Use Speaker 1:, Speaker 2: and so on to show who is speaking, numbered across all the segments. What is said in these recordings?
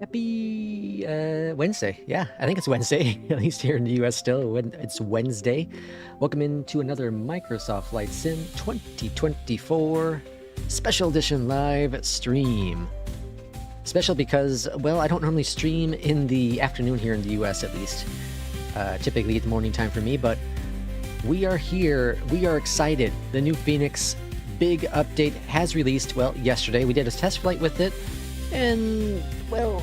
Speaker 1: Happy Wednesday. Yeah, I think it's Wednesday, at least here in the US still. When it's Wednesday. Welcome into another Microsoft Flight Sim 2024 Special Edition live stream. Special because, well, I don't normally stream in the afternoon here in the US at least. Typically it's morning time for me, but we are here. We are excited. The new Fenix big update has released, well, yesterday. We did a test flight with it. And, well,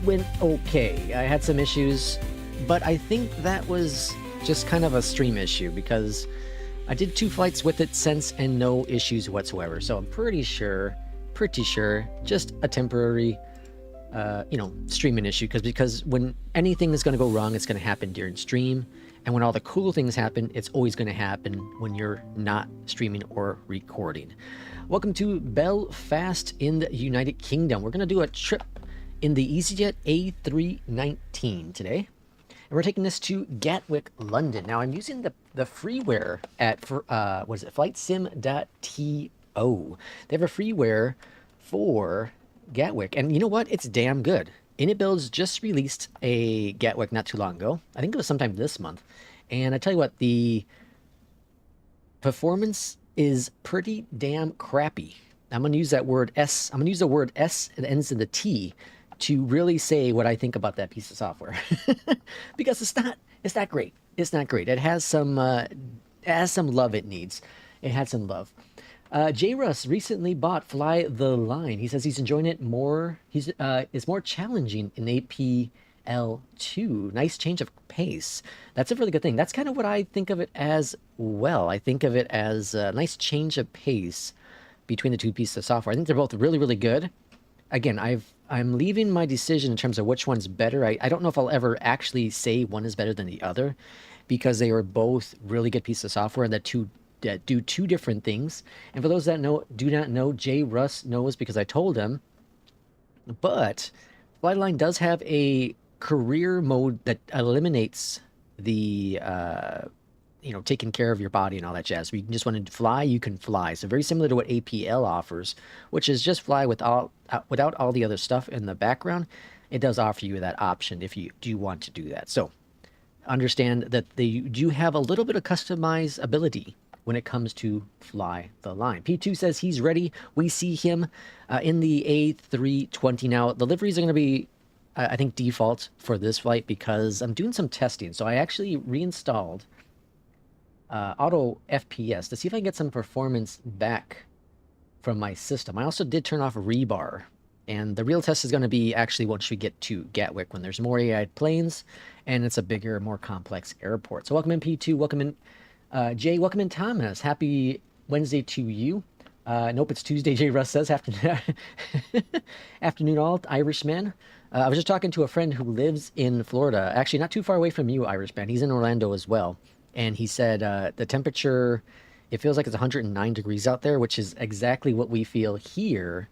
Speaker 1: went okay. I had some issues, but I think that was just kind of a stream issue because I did 2 flights with it since and no issues whatsoever. So I'm pretty sure, just a temporary, streaming issue because when anything is going to go wrong, it's going to happen during stream. And when all the cool things happen, it's always going to happen when you're not streaming or recording. Welcome to Belfast in the United Kingdom. We're going to do a trip in the EJET A319 today. And we're taking this to Gatwick, London. Now, I'm using the freeware at, flightsim.to. They have a freeware for Gatwick. And you know what? It's damn good. InitBuilds just released a Gatwick not too long ago. I think it was sometime this month. And I tell you what, the performance is pretty damn crappy. I'm going to use that word S. I'm going to use the word S that ends in the T to really say what I think about that piece of software. Because it's not great. It's not great. It has some love it needs. It had some love. J. Russ recently bought Fly the Line. He says he's enjoying it more. It's more challenging in APL2. Nice change of pace. That's a really good thing. That's kind of what I think of it as well. I think of it as a nice change of pace between the 2 pieces of software. I think they're both really, really good. Again, I'm leaving my decision in terms of which one's better. I don't know if I'll ever actually say one is better than the other because they are both really good pieces of software that do 2 different things. And for those that do not know, Jay Russ knows because I told him. But Flightline does have a career mode that eliminates the taking care of your body and all that jazz. Where you just want to fly, you can fly. So very similar to what APL offers, which is just fly without all the other stuff in the background. It does offer you that option if you do want to do that. So understand that they do have a little bit of customizability when it comes to Fly the Line. P2 says he's ready. We see him in the A320. Now, the liveries are going to be, I think, default for this flight because I'm doing some testing. So I actually reinstalled Auto FPS to see if I can get some performance back from my system. I also did turn off Rebar. And the real test is going to be actually once we get to Gatwick when there's more AI planes and it's a bigger, more complex airport. So welcome in P2, welcome in Jay, welcome in Thomas. Happy Wednesday to you. Nope, it's Tuesday, Jay Russ says. Afternoon all, Irishman. I was just talking to a friend who lives in Florida, actually not too far away from you, Irishman. He's in Orlando as well. And he said the temperature, it feels like it's 109 degrees out there, which is exactly what we feel here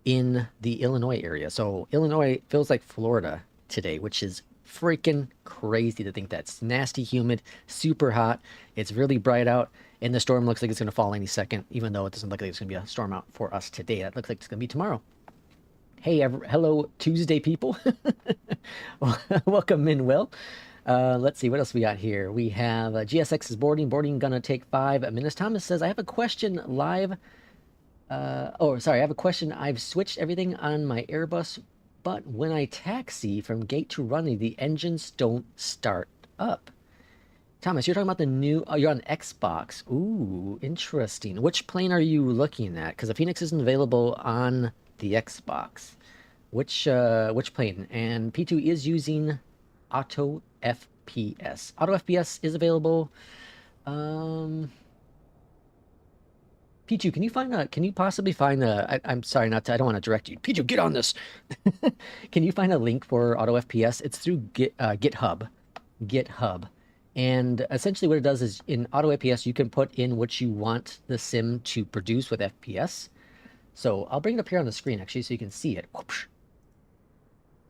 Speaker 1: in the Illinois area. So Illinois feels like Florida today, which is freaking crazy to think that's nasty, humid, super hot. It's really bright out, and the storm looks like it's going to fall any second, even though it doesn't look like it's going to be a storm out for us today. That looks like it's going to be tomorrow. Hey, hello, Tuesday people. Welcome in, Will. Let's see, what else we got here? We have GSX is boarding gonna take 5 minutes. Thomas says, I have a question live. I have a question. I've switched everything on my Airbus, but when I taxi from gate to runway, the engines don't start up. Thomas, you're talking about the new, you're on Xbox. Ooh, interesting. Which plane are you looking at? Because the Fenix isn't available on the Xbox. Which plane? And P2 is using Auto FPS. Auto FPS is available. P2, can you possibly find I'm sorry, I don't want to direct you. P2, get on this. Can you find a link for Auto FPS? It's through GitHub. And essentially what it does is in Auto FPS, you can put in what you want the sim to produce with FPS. So I'll bring it up here on the screen actually so you can see it.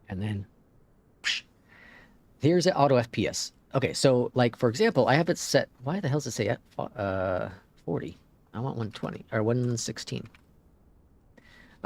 Speaker 1: And then here's the Auto FPS. Okay, so like for example, I have it set, why the hell does it say 40? I want 120 or 116.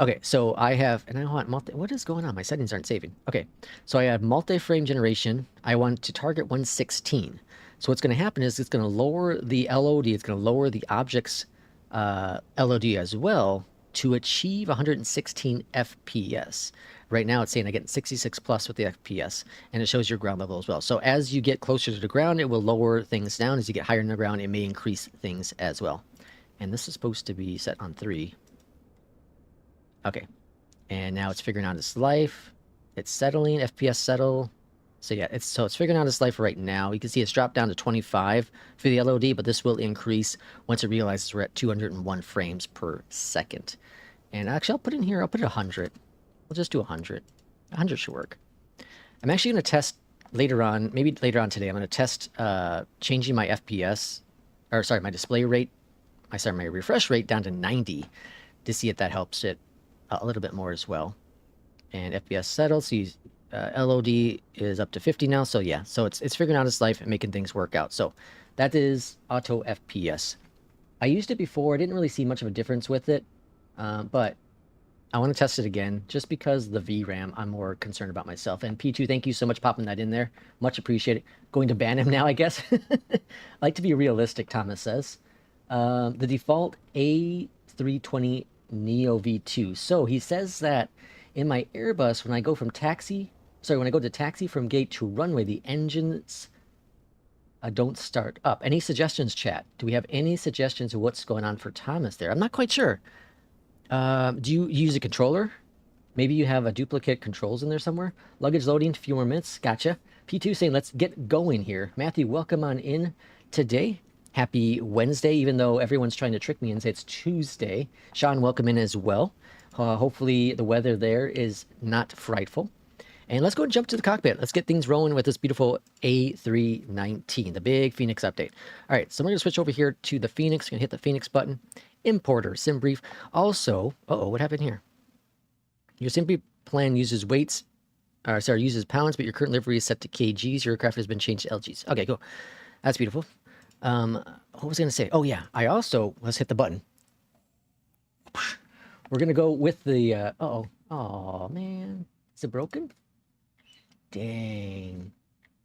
Speaker 1: Okay, so I have, and I want what is going on? My settings aren't saving. Okay, so I have multi-frame generation. I want to target 116. So what's going to happen is it's going to lower the LOD. It's going to lower the object's LOD as well to achieve 116 FPS. Right now it's saying I get 66 plus with the FPS, and it shows your ground level as well. So as you get closer to the ground, it will lower things down. As you get higher in the ground, it may increase things as well. And this is supposed to be set on 3. Okay, and now it's figuring out its life. It's settling, FPS settle. So yeah, it's figuring out its life right now. You can see it's dropped down to 25 for the LOD, but this will increase once it realizes we're at 201 frames per second. And actually, I'll put in here, I'll put it 100. We'll just do 100. 100 should work. I'm actually going to test later on, maybe later on today, I'm going to test changing my FPS, or sorry, my display rate, my refresh rate down to 90 to see if that helps it a little bit more as well. And FPS settled, so LOD is up to 50 now, so yeah, so it's figuring out its life and making things work out. So that is auto FPS. I used it before, I didn't really see much of a difference with it, but I want to test it again, just because the VRAM, I'm more concerned about myself. And P2, thank you so much for popping that in there. Much appreciated. Going to ban him now, I guess. I like to be realistic, Thomas says. The default A320 Neo V2. So he says that in my Airbus, when I go from taxi, when I go to taxi from gate to runway, the engines don't start up. Any suggestions, chat? Do we have any suggestions of what's going on for Thomas there? I'm not quite sure. Do you use a controller? Maybe you have a duplicate controls in there somewhere. Luggage loading, a few more minutes. Gotcha. P2 saying, let's get going here. Matthew, welcome on in today. Happy Wednesday, even though everyone's trying to trick me and say it's Tuesday. Sean, welcome in as well. Hopefully the weather there is not frightful. And let's go and jump to the cockpit. Let's get things rolling with this beautiful A319, the big Fenix update. All right, so I'm going to switch over here to the Fenix. Going to hit the Fenix button. Importer, SimBrief. Also, what happened here? Your SimBrief plan uses uses pounds, but your current livery is set to kgs. Your aircraft has been changed to LGs. Okay, cool. That's beautiful. What was I going to say? Oh, yeah. Let's hit the button. We're going to go with the, oh, man. Is it broken? Dang.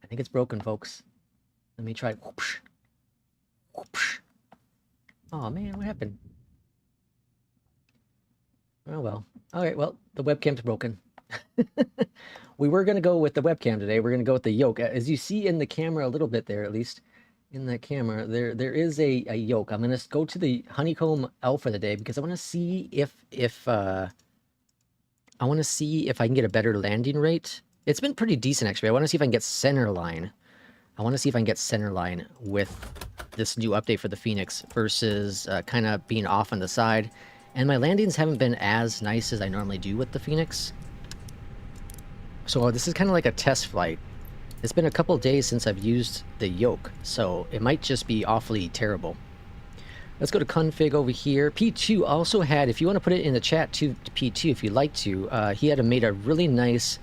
Speaker 1: I think it's broken, folks. Let me try. Whoopsh. Whoopsh. Oh, man, what happened? Oh, well. All right, well, the webcam's broken. We were going to go with the webcam today. We're going to go with the yoke. As you see in the camera a little bit there, at least, in the camera, there is a yoke. I'm going to go to the Honeycomb Alpha today because I want to see if I can get a better landing rate. It's been pretty decent, actually. I want to see if I can get center line. With this new update for the Fenix versus kind of being off on the side. And my landings haven't been as nice as I normally do with the Fenix. So this is kind of like a test flight. It's been a couple days since I've used the yoke, so it might just be awfully terrible. Let's go to config over here. P2 also had, if you want to put it in the chat to P2 if you'd like to, he had made a really nice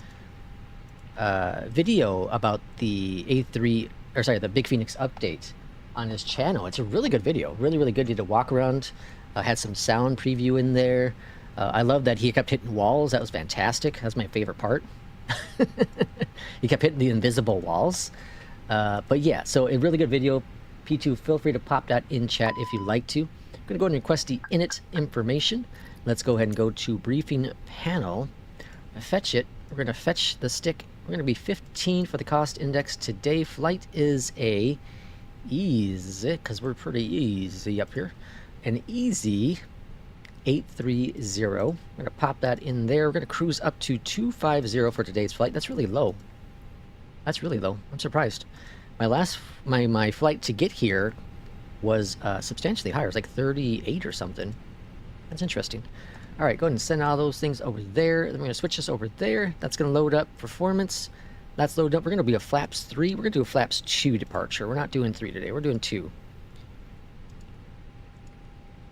Speaker 1: video about the the Big Fenix update on his channel. It's a really good video, really good. Did a walk around, had some sound preview in there. I love that he kept hitting walls. That was fantastic. That's my favorite part. He kept hitting the invisible walls. But yeah, so a really good video. P2, feel free to pop that in chat if you'd like to. I'm going to go and request the init information. Let's go ahead and go to briefing panel. Fetch it. We're going to fetch the stick. We're going to be 15 for the cost index today. Flight is a easy, because we're pretty easy up here. An easy 830. We're going to pop that in there. We're going to cruise up to 250 for today's flight. That's really low. I'm surprised. My flight to get here was substantially higher. It was like 38 or something. That's interesting. All right, go ahead and send all those things over there. Then we're going to switch this over there. That's going to load up performance. That's loaded up. We're going to be a flaps 3. We're going to do a flaps 2 departure. We're not doing 3 today. We're doing 2.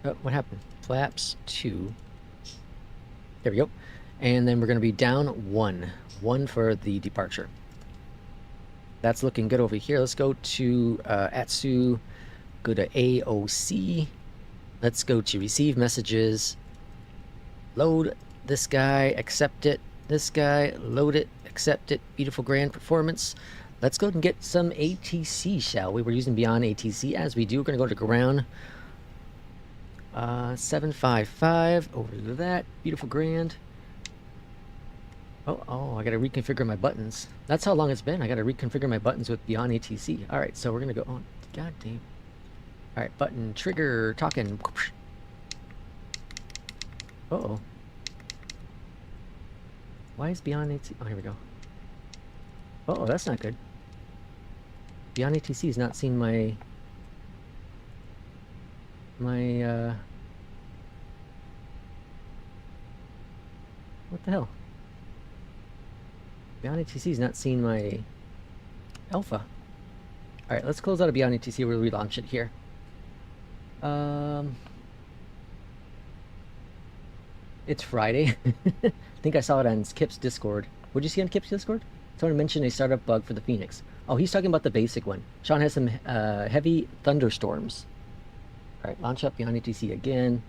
Speaker 1: Oh, what happened? Flaps 2. There we go. And then we're going to be down 1. 1 for the departure. That's looking good over here. Let's go to ATSU. Go to AOC. Let's go to receive messages. Load This guy, accept it. This guy, load it, accept it. Beautiful grand performance. Let's go and get some ATC, shall we? We're using Beyond ATC as we do. We're going to go to ground. 755 over to that. Beautiful grand. Oh, I got to reconfigure my buttons. That's how long it's been. I got to reconfigure my buttons with Beyond ATC. All right, so we're going to go on. God damn. All right, button, trigger, talking. Uh-oh. Why is Beyond ATC? Oh, here we go. Uh-oh, that's not good. Beyond ATC has not seen my... What the hell? Beyond ATC has not seen my alpha. Alright, let's close out of Beyond ATC. We'll relaunch it here. It's Friday. I think I saw it on Kip's Discord. What'd you see on Kip's Discord? Someone mentioned a startup bug for the Fenix. Oh, he's talking about the basic one. Sean has some heavy thunderstorms. Alright, launch up Beyond ATC again.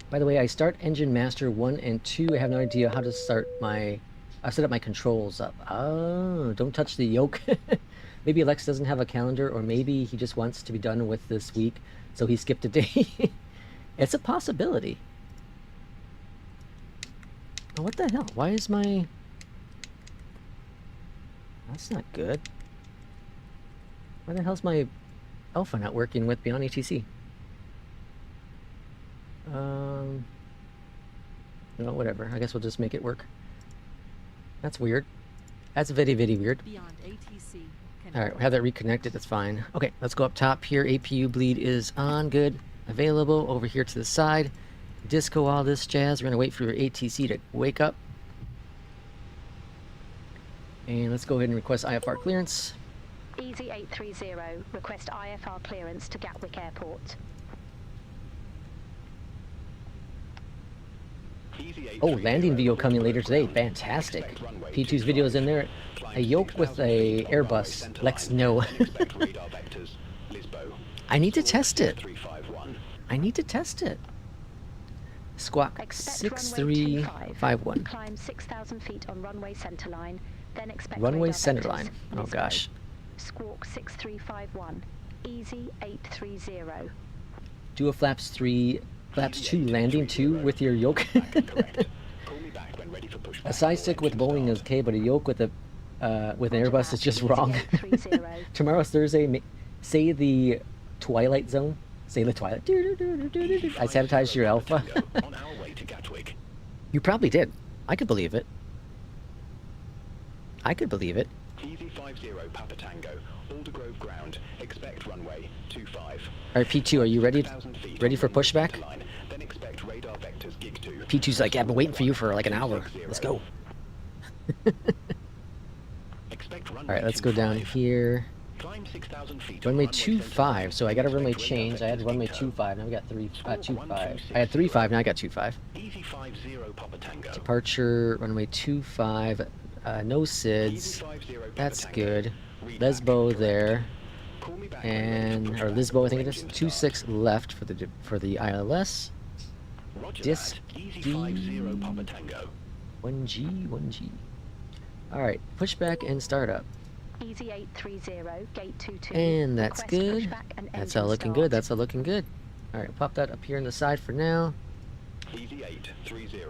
Speaker 1: By the way, I start Engine Master 1 and 2. I have no idea how to start my... I set up my controls up. Oh, don't touch the yoke. Maybe Alex doesn't have a calendar, or maybe he just wants to be done with this week, so he skipped a day. It's a possibility. Oh, what the hell? Why is my... That's not good. Why the hell's my alpha not working with Beyond ATC? No, whatever. I guess we'll just make it work. That's weird. That's very, very weird. Alright, we have that reconnected. That's fine. Okay, let's go up top here. APU bleed is on. Good. Available. Over here to the side. Disco, all this jazz. We're going to wait for your ATC to wake up. And let's go ahead and request IFR clearance.
Speaker 2: EZ830, request IFR clearance to Gatwick Airport.
Speaker 1: Oh, landing video coming later today. Fantastic. P2's video is in there. A yoke with a Airbus. Lex, no. I need to test it. I need to test it. Squawk 6351.
Speaker 2: Climb 6,000 feet on runway centerline, then expect
Speaker 1: runway centerline. Oh gosh.
Speaker 2: Squawk 6351. EZ830.
Speaker 1: Do a flaps 2 landing 2 with your yoke. A side stick with Boeing is okay, but a yoke with an Airbus is just wrong. Tomorrow's Thursday. Say the Twilight Zone. Say the Twilight. I sabotaged your alpha. You probably did. I could believe it. I could believe it.
Speaker 3: EZ50 Papa Tango, Aldergrove ground, expect runway 25.
Speaker 1: Alright, P2, are you ready? Ready for pushback?
Speaker 3: Then expect radar vectors gig 2.
Speaker 1: P2's like, yeah, I've been waiting for you for like an hour. Let's go. Alright, let's go down here.
Speaker 3: Climb 6,000 feet.
Speaker 1: Runway 25, so I got a runway change. I had runway 25, now we got 25. I had 35, now I got 25.
Speaker 3: EZ50 Papa Tango.
Speaker 1: Departure, runway 25. No SIDS. That's good. Lesbo there. And, or Lisbo, I think it is. 26 left for the ILS. Disc D. 1G. Alright, pushback and startup.
Speaker 2: EZ830, gate 22.
Speaker 1: And that's
Speaker 2: Request
Speaker 1: good.
Speaker 2: pushback and
Speaker 1: That's
Speaker 2: engine
Speaker 1: all looking
Speaker 2: start.
Speaker 1: good. That's all looking good. Alright, pop that up here on the side for now.
Speaker 3: EZ830,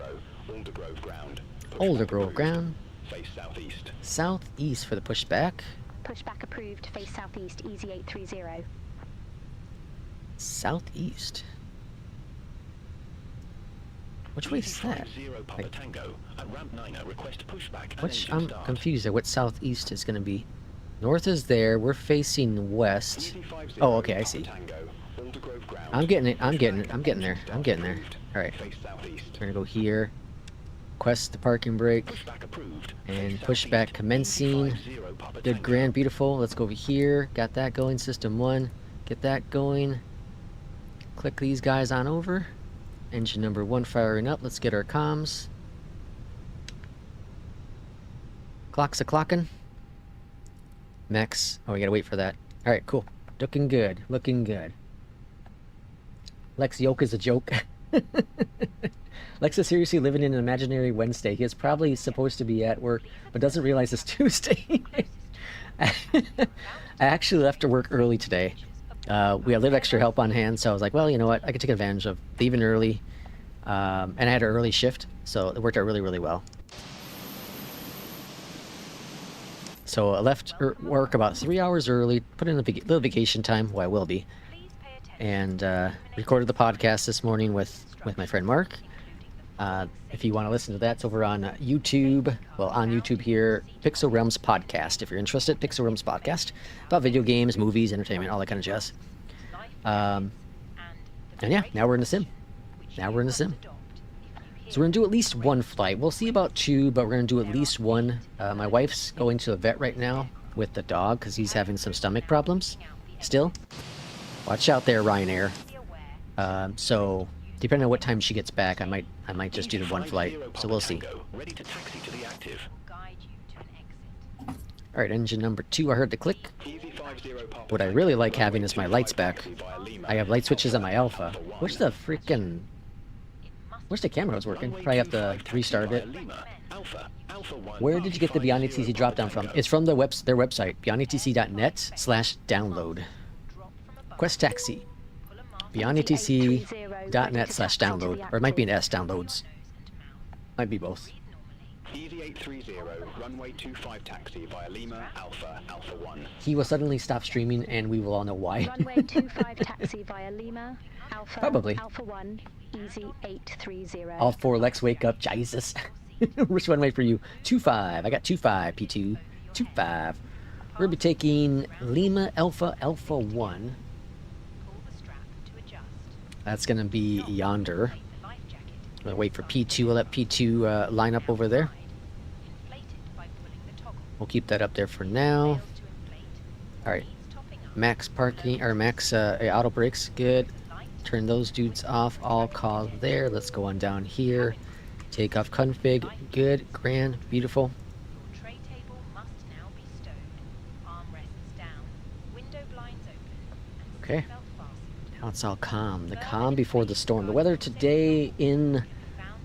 Speaker 3: Aldergrove ground.
Speaker 1: Aldergrove ground.
Speaker 3: Face southeast.
Speaker 1: Southeast for the pushback.
Speaker 2: Pushback approved, face southeast, EZ830.
Speaker 1: Southeast. Which way is that?
Speaker 3: Papa Tango, at ramp 9, request pushback and
Speaker 1: Which,
Speaker 3: engine
Speaker 1: I'm
Speaker 3: start.
Speaker 1: confused at what southeast is going to be. North is there. We're facing west.
Speaker 3: EZ50
Speaker 1: Oh, okay, I
Speaker 3: Papa
Speaker 1: see.
Speaker 3: Tango, Aldergrove ground.
Speaker 1: I'm getting it. I'm getting it. I'm getting there. I'm getting there. Alright.
Speaker 3: Face southeast.
Speaker 1: We're going to go here. Request the parking brake.
Speaker 3: Pushback approved.
Speaker 1: And
Speaker 3: Face
Speaker 1: pushback
Speaker 3: southeast.
Speaker 1: commencing.
Speaker 3: EZ50 Papa
Speaker 1: Good,
Speaker 3: Tango.
Speaker 1: grand, beautiful. Let's go over here. Got that going. System 1. Get that going. Click these guys on over. Engine number 1 firing up. Let's get our comms. Clock's a-clocking. Max. Oh, we gotta wait for that. Alright, cool. Looking good. Looking good. Lex Yoke is a joke. Lex is seriously living in an imaginary Wednesday. He is probably supposed to be at work, but doesn't realize it's Tuesday. I actually left to work early today. We had a little extra help on hand, so I was like, well, you know what? I could take advantage of leaving early. And I had an early shift, so it worked out really, really well. So I left work about 3 hours early, put in a little vacation time, well, I will be, and recorded the podcast this morning with my friend Mark. If you want to listen to that, it's over on YouTube. Well, on YouTube here, Pixel Realms Podcast. If you're interested, Pixel Realms Podcast. About video games, movies, entertainment, all that kind of jazz. And yeah, now we're in the sim. Now we're in the sim. So we're going to do at least one flight. We'll see about two, but we're going to do at least one. My wife's going to a vet right now with the dog because he's having some stomach problems still. Watch out there, Ryanair. So depending on what time she gets back, I might just do the one flight. So we'll see.
Speaker 3: Ready to taxi to the active.
Speaker 1: All right, engine number 2. I heard the click.
Speaker 3: EV50
Speaker 1: What I really like having is my lights back. I have light switches on my Alpha. Wish the camera was working. Probably have to restart it. Where did you get the Beyondatc dropdown from? It's from their website, beyondatc.net/download. Quest Taxi. beyondatc.net/download. Or it might be an S, downloads. Might be both.
Speaker 3: EV830, runway 25 taxi via Lima, Alpha, Alpha 1.
Speaker 1: He will suddenly stop streaming and we will all know why.
Speaker 2: Runway 25 taxi via Lima, Alpha,
Speaker 1: Probably.
Speaker 2: Alpha 1, easy 830.
Speaker 1: All 4 Lex, wake up, Jesus. Which one wait for you? 25. I got 25, P2. 25. We'll be taking Lima, Alpha, Alpha 1. That's going to be yonder. I'm going to wait for P2. We'll let P2 line up over there. We'll keep that up there for now. Alright. Max parking, or max auto brakes. Good. Turn those dudes off. All call there. Let's go on down here. Takeoff config. Good. Grand. Beautiful. Okay. Now it's all calm. The calm before the storm. The weather today in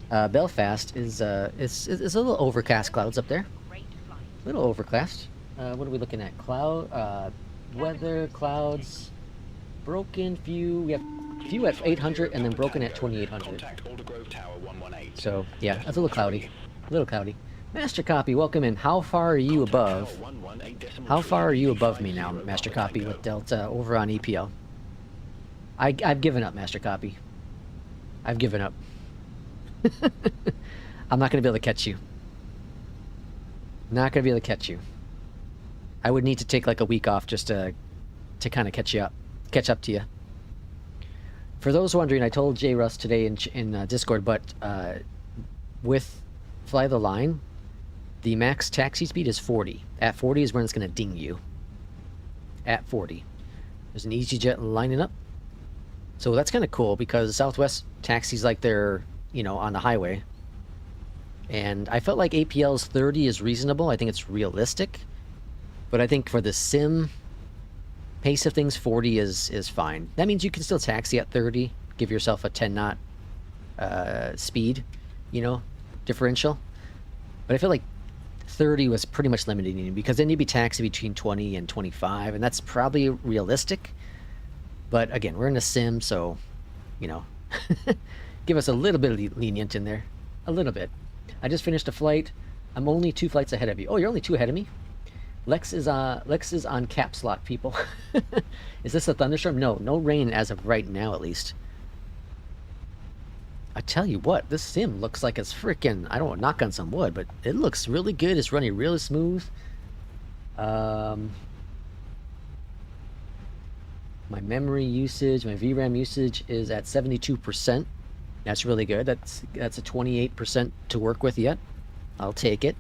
Speaker 1: Belfast is it's a little overcast clouds up there. A little overcast. What are we looking at? Weather, clouds, broken few. We have few at 800 and then broken at 2800. So yeah, that's a little cloudy. A little cloudy. Master Copy, welcome in. How far are you above? How far are you above me now, Master Copy, with Delta over on EPL? I've given up, Master Copy. I've given up. I'm not going to be able to catch you. Not going to be able to catch you. I would need to take like a week off just to kind of catch up to you. For those wondering, I told J. Russ today in Discord, but with Fly the Line, the max taxi speed is 40. At 40 is when it's going to ding you. At 40. There's an EJET lining up. So that's kind of cool because Southwest taxis like they're, on the highway. And I felt like APL's 30 is reasonable. I think it's realistic. But I think for the sim pace of things, 40 is fine. That means you can still taxi at 30. Give yourself a 10 knot speed, differential. But I feel like 30 was pretty much limiting you because then you'd be taxi between 20 and 25. And that's probably realistic. But again, we're in a sim, so, give us a little bit of lenient in there. A little bit. I just finished a flight. I'm only 2 flights ahead of you. Oh, you're only 2 ahead of me? Lex is on caps lock, people. Is this a thunderstorm? No rain as of right now, at least. I tell you what, this sim looks like it's freaking, I don't want to knock on some wood, but it looks really good. It's running really smooth. My memory usage, my VRAM usage is at 72%. That's really good. That's a 28% to work with yet. I'll take it.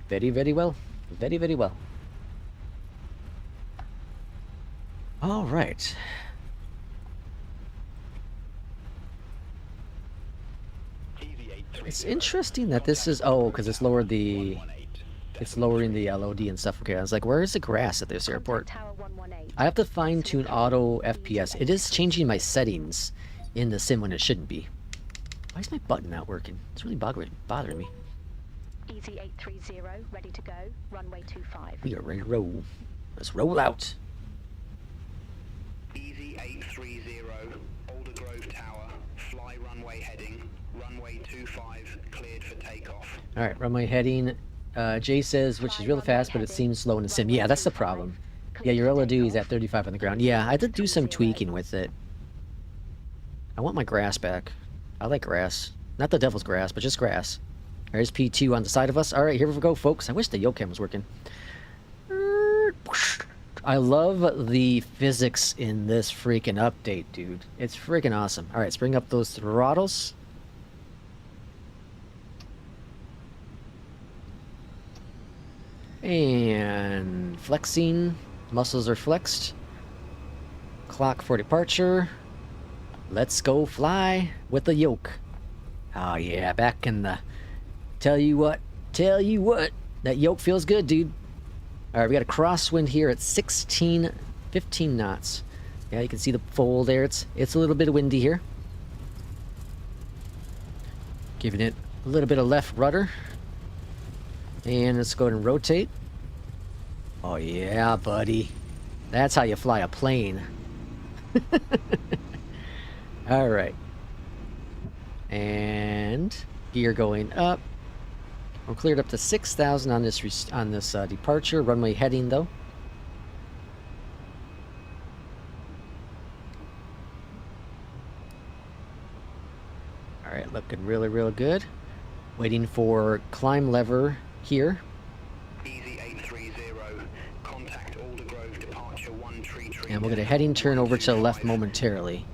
Speaker 1: Very, very well. Very, very well. All right. It's interesting that this is because it's lowered the. It's lowering the LOD and stuff. Okay, I was like, where is the grass at this airport? I have to fine-tune auto FPS. It is changing my settings in the sim when it shouldn't be. Why is my button not working? It's really bothering me.
Speaker 2: Easy 830, ready to go. Runway 25.
Speaker 1: We are ready to roll. Let's roll out.
Speaker 3: Easy 830, Alder Grove Tower, fly runway heading, runway 25, cleared for takeoff.
Speaker 1: All right, runway heading. Jay says, which is really fast, but it seems slow in the sim. Yeah, that's the problem. Yeah, your LOD is at 35 on the ground. Yeah, I did do some tweaking with it. I want my grass back. I like grass. Not the devil's grass, but just grass. There's P2 on the side of us. All right, here we go, folks. I wish the yoke cam was working. I love the physics in this freaking update, dude. It's freaking awesome. All right, let's bring up those throttles. And flexing. Muscles are flexed. Clock for departure. Let's go fly with the yoke. Oh yeah, back in the... Tell you what, that yoke feels good, dude. All right, we got a crosswind here at 15 knots. Yeah, you can see the fold there. It's a little bit windy here. Giving it a little bit of left rudder. And let's go ahead and rotate. Oh yeah, buddy. That's how you fly a plane. All right. And gear going up. We're cleared up to 6,000 on this departure. Runway heading though. All right, looking really, really good. Waiting for climb lever here.
Speaker 3: Easy 830, contact Alder Grove departure 1 tree.
Speaker 1: And we'll get a heading turn over to the left momentarily.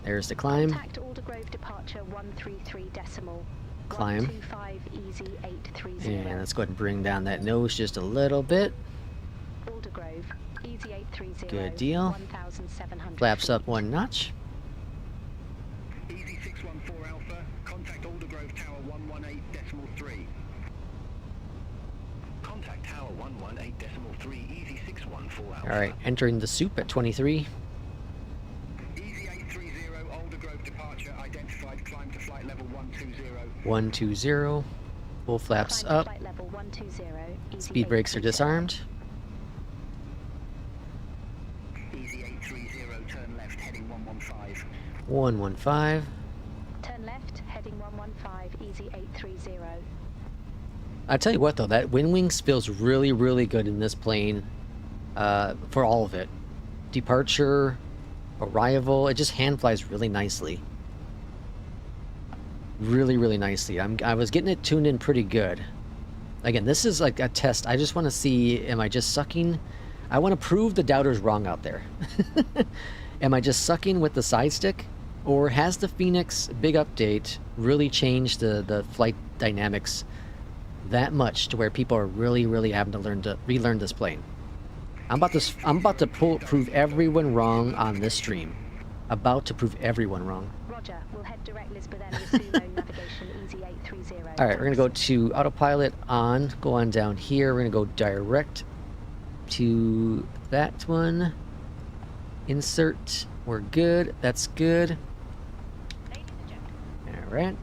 Speaker 1: There's the climb.
Speaker 2: Contact Alder Grove departure 133 decimal.
Speaker 1: Climb.
Speaker 2: 125 easy 830.
Speaker 1: And let's go ahead and bring down that nose just a little bit.
Speaker 2: Alder Grove, easy 830.
Speaker 1: Good deal.
Speaker 2: 1,700
Speaker 1: Flaps
Speaker 2: feet.
Speaker 1: up one notch.
Speaker 3: Easy 614 Alpha, contact Alder Grove Tower 118.3. Contact Tower 118.3, easy 614 Alpha.
Speaker 1: All right, entering the soup at 23.
Speaker 3: Easy 830, Alder Grove departure identified, climb to flight level 120.
Speaker 1: 120. Full flaps
Speaker 2: Climb to
Speaker 1: up.
Speaker 2: flight level 120, easy
Speaker 1: Speed brakes are
Speaker 2: 830.
Speaker 1: disarmed.
Speaker 3: Easy 830, turn left, heading 115.
Speaker 1: 115.
Speaker 2: Turn left, heading 115, easy 830.
Speaker 1: I tell you what though, that WinWing feels really, really good in this plane. For all of it. Departure, arrival, it just hand flies really nicely. Really, really nicely. I was getting it tuned in pretty good. Again, this is like a test. I just want to see, am I just sucking? I want to prove the doubters wrong out there. Am I just sucking with the side stick? Or has the Fenix big update really changed the flight dynamics that much to where people are really, really having to relearn this plane? I'm about to prove everyone wrong on this stream. About to prove everyone wrong.
Speaker 2: Roger, we'll head direct Lisbon and Sumo navigation easy 830.
Speaker 1: All right, we're gonna go to autopilot on. Go on down here. We're gonna go direct to that one. Insert. We're good. That's good. All right.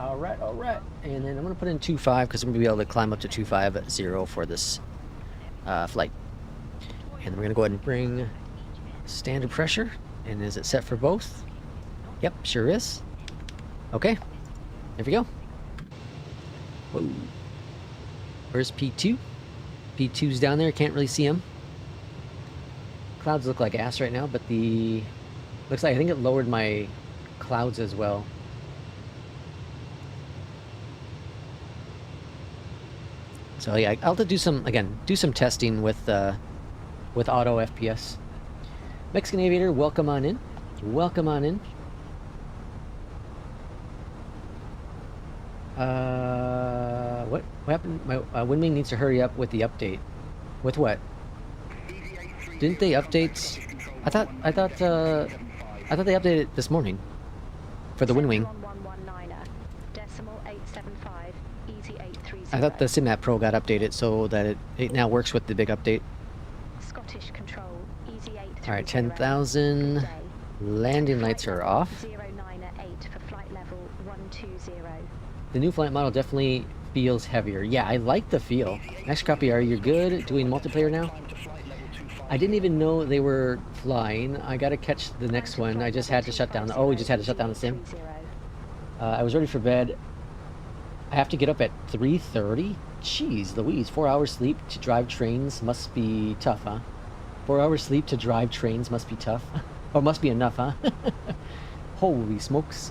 Speaker 1: All right. And then I'm gonna put in 2.5 because I'm gonna be able to climb up to 250 for this flight. And we're gonna go ahead and bring standard pressure. And is it set for both? Yep, sure is. Okay, there we go. Whoa. Where's P2? P2's down there, can't really see him. Clouds look like ass right now, but looks like I think it lowered my clouds as well. So yeah, I'll have to do some testing with auto FPS. Mexican Aviator, welcome on in. Welcome on in. What happened? My WinWing needs to hurry up with the update. With what? Didn't they update? I thought they updated this morning for the WinWing. I thought the SimMap Pro got updated so that it now works with the big update.
Speaker 2: Scottish control, easy 830.
Speaker 1: All right, 10,000. Landing lights are off.
Speaker 2: 09 at 8 for flight level 120.
Speaker 1: The new flight model definitely feels heavier. Yeah, I like the feel. Next copy, are you good doing multiplayer now? I didn't even know they were flying. I gotta catch the next one. I just had to shut down. Oh, we just had to shut down the sim. I was ready for bed. I have to get up at 3:30. Jeez Louise, 4 hours sleep to drive trains must be tough, huh? 4 hours sleep to drive trains must be tough. Or must be enough, huh? Holy smokes.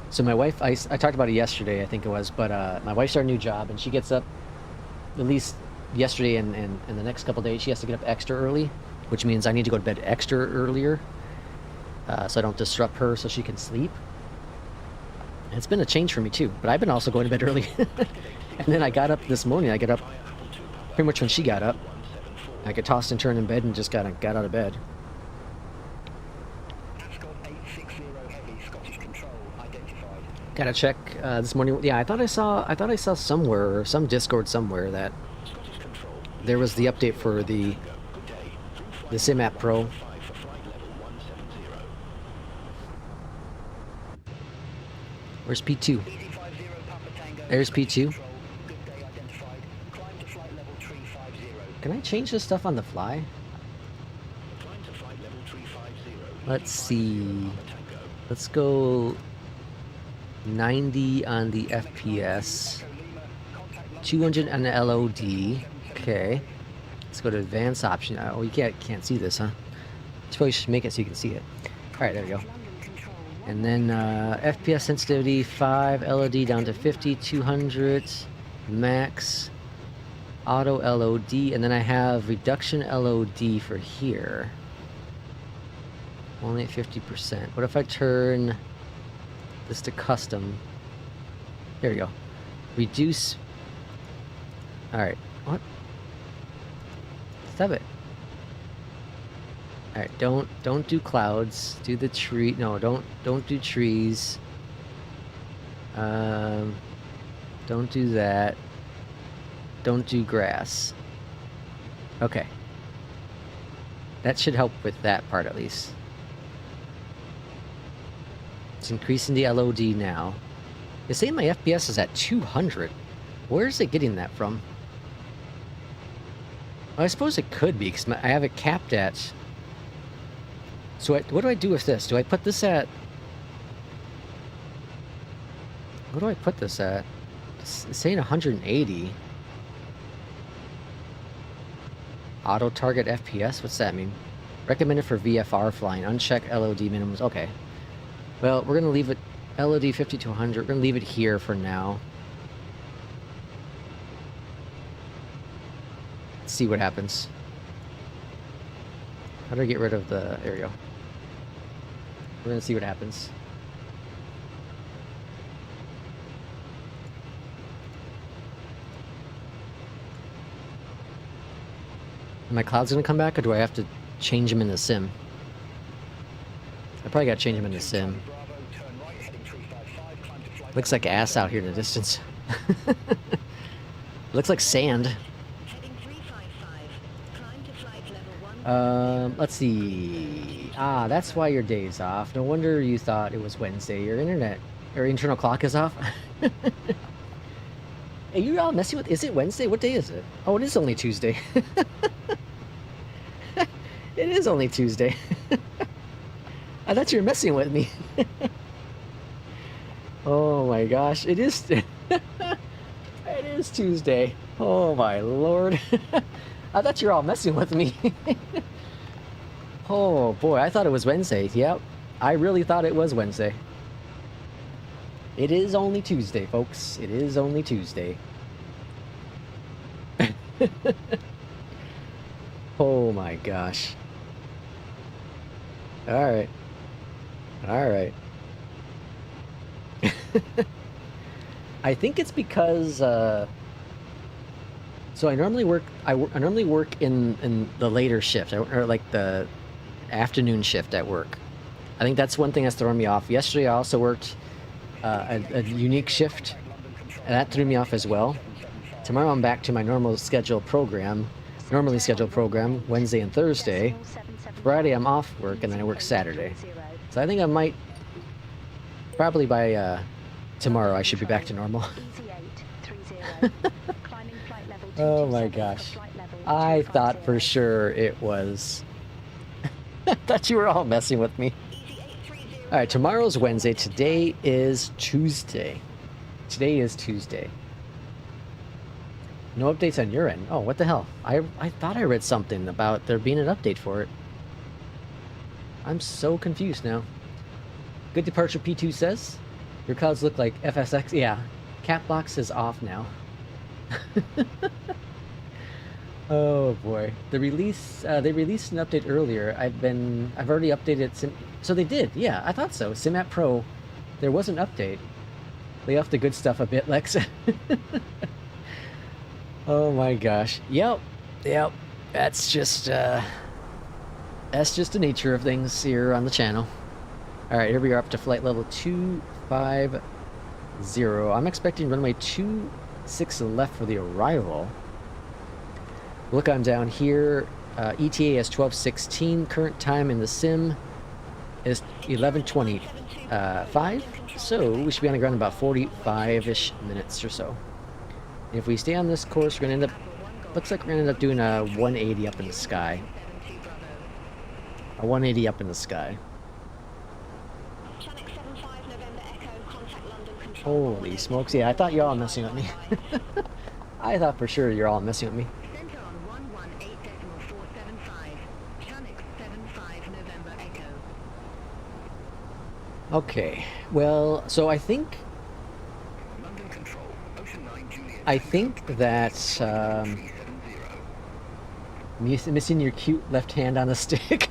Speaker 1: So my wife, I talked about it yesterday, I think it was, but my wife started a new job, and she gets up, at least yesterday and the next couple days, she has to get up extra early, which means I need to go to bed extra earlier, so I don't disrupt her so she can sleep. And it's been a change for me too, but I've been also going to bed early. And then I got up this morning, I got up pretty much when she got up. I could toss and turn in bed and just got out of bed. Gotta check this morning. Yeah, I thought I saw somewhere, some Discord somewhere, that there was the update for the Sim app Pro. Where's P2? There's P2. Can I change this stuff on the fly? Let's see. Let's go 90 on the FPS, 200 on the LOD. Okay, let's go to advanced option. Oh, you can't see this, huh? Probably should make it so you can see it. All right, there we go. And then FPS sensitivity 5, LOD down to 50, 200 max, auto LOD, and then I have reduction LOD for here. Only at 50%. What if I turn this to custom? There we go. Reduce. Alright. What? Stop it. Alright, don't do clouds. Do the tree. No, don't do trees. Don't do that. Don't do grass. Okay. That should help with that part at least. It's increasing the LOD now. It's saying my FPS is at 200. Where is it getting that from? Well, I suppose it could be, because I have it capped at... So what do I do with this? Do I put this at... What do I put this at? It's saying 180. Auto target FPS? What's that mean? Recommended for VFR flying. Uncheck LOD minimums. Okay. Well, we're going to leave it LOD 50 to 100. We're going to leave it here for now. Let's see what happens. How do I get rid of the... There we go. We're going to see what happens. Are my clouds going to come back, or do I have to change them in the sim? I probably got to change them in the sim. Looks like ass out here in the distance. Looks like sand. Let's see. Ah, that's why your day's off. No wonder you thought it was Wednesday. Your internal clock is off. Hey, you all messing with... Is it Wednesday? What day is it? Oh, it is only Tuesday. It is only Tuesday. I thought you were messing with me. Oh my gosh, it is... It is Tuesday. Oh my lord. I thought you were all messing with me. Oh boy, I thought it was Wednesday. Yep, I really thought it was Wednesday. It is only Tuesday, folks. It is only Tuesday. Oh my gosh. Alright. Alright. I think it's because so I normally work in the later shift, or like the afternoon shift at work. I think that's one thing that's throwing me off. Yesterday I also worked a unique shift, and that threw me off as well. Tomorrow I'm back to my normal schedule program, normally scheduled program, Wednesday and Thursday. Friday I'm off work, and then I work Saturday. So I think I might, probably by tomorrow, I should be back to normal. Oh my gosh. I thought for sure it was... I thought you were all messing with me. Alright, tomorrow's Wednesday. Today is Tuesday. Today is Tuesday. No updates on your end. Oh, what the hell? I thought I read something about there being an update for it. I'm so confused now. Good departure, P2 says. Your clouds look like FSX. Yeah, cat box is off now. Oh boy, the release. They released an update earlier. I've already updated Sim. So they did. Yeah, I thought so. SimApp Pro. There was an update. Lay off the good stuff a bit, Lex. Oh my gosh. Yep. That's just the nature of things here on the channel. All right, here we are up to flight level 250. I'm expecting runway 26 left for the arrival. Look on down here. ETA is 12:16. Current time in the sim is 11:25. So we should be on the ground in about 45-ish minutes or so. If we stay on this course, we're gonna end up. Looks like we're gonna end up doing a 180 up in the sky. A 180 up in the sky. Holy smokes! Yeah, I thought you're all messing with me. I thought for sure you're all messing with me. Okay, well, so I think that missing your cute left hand on the stick.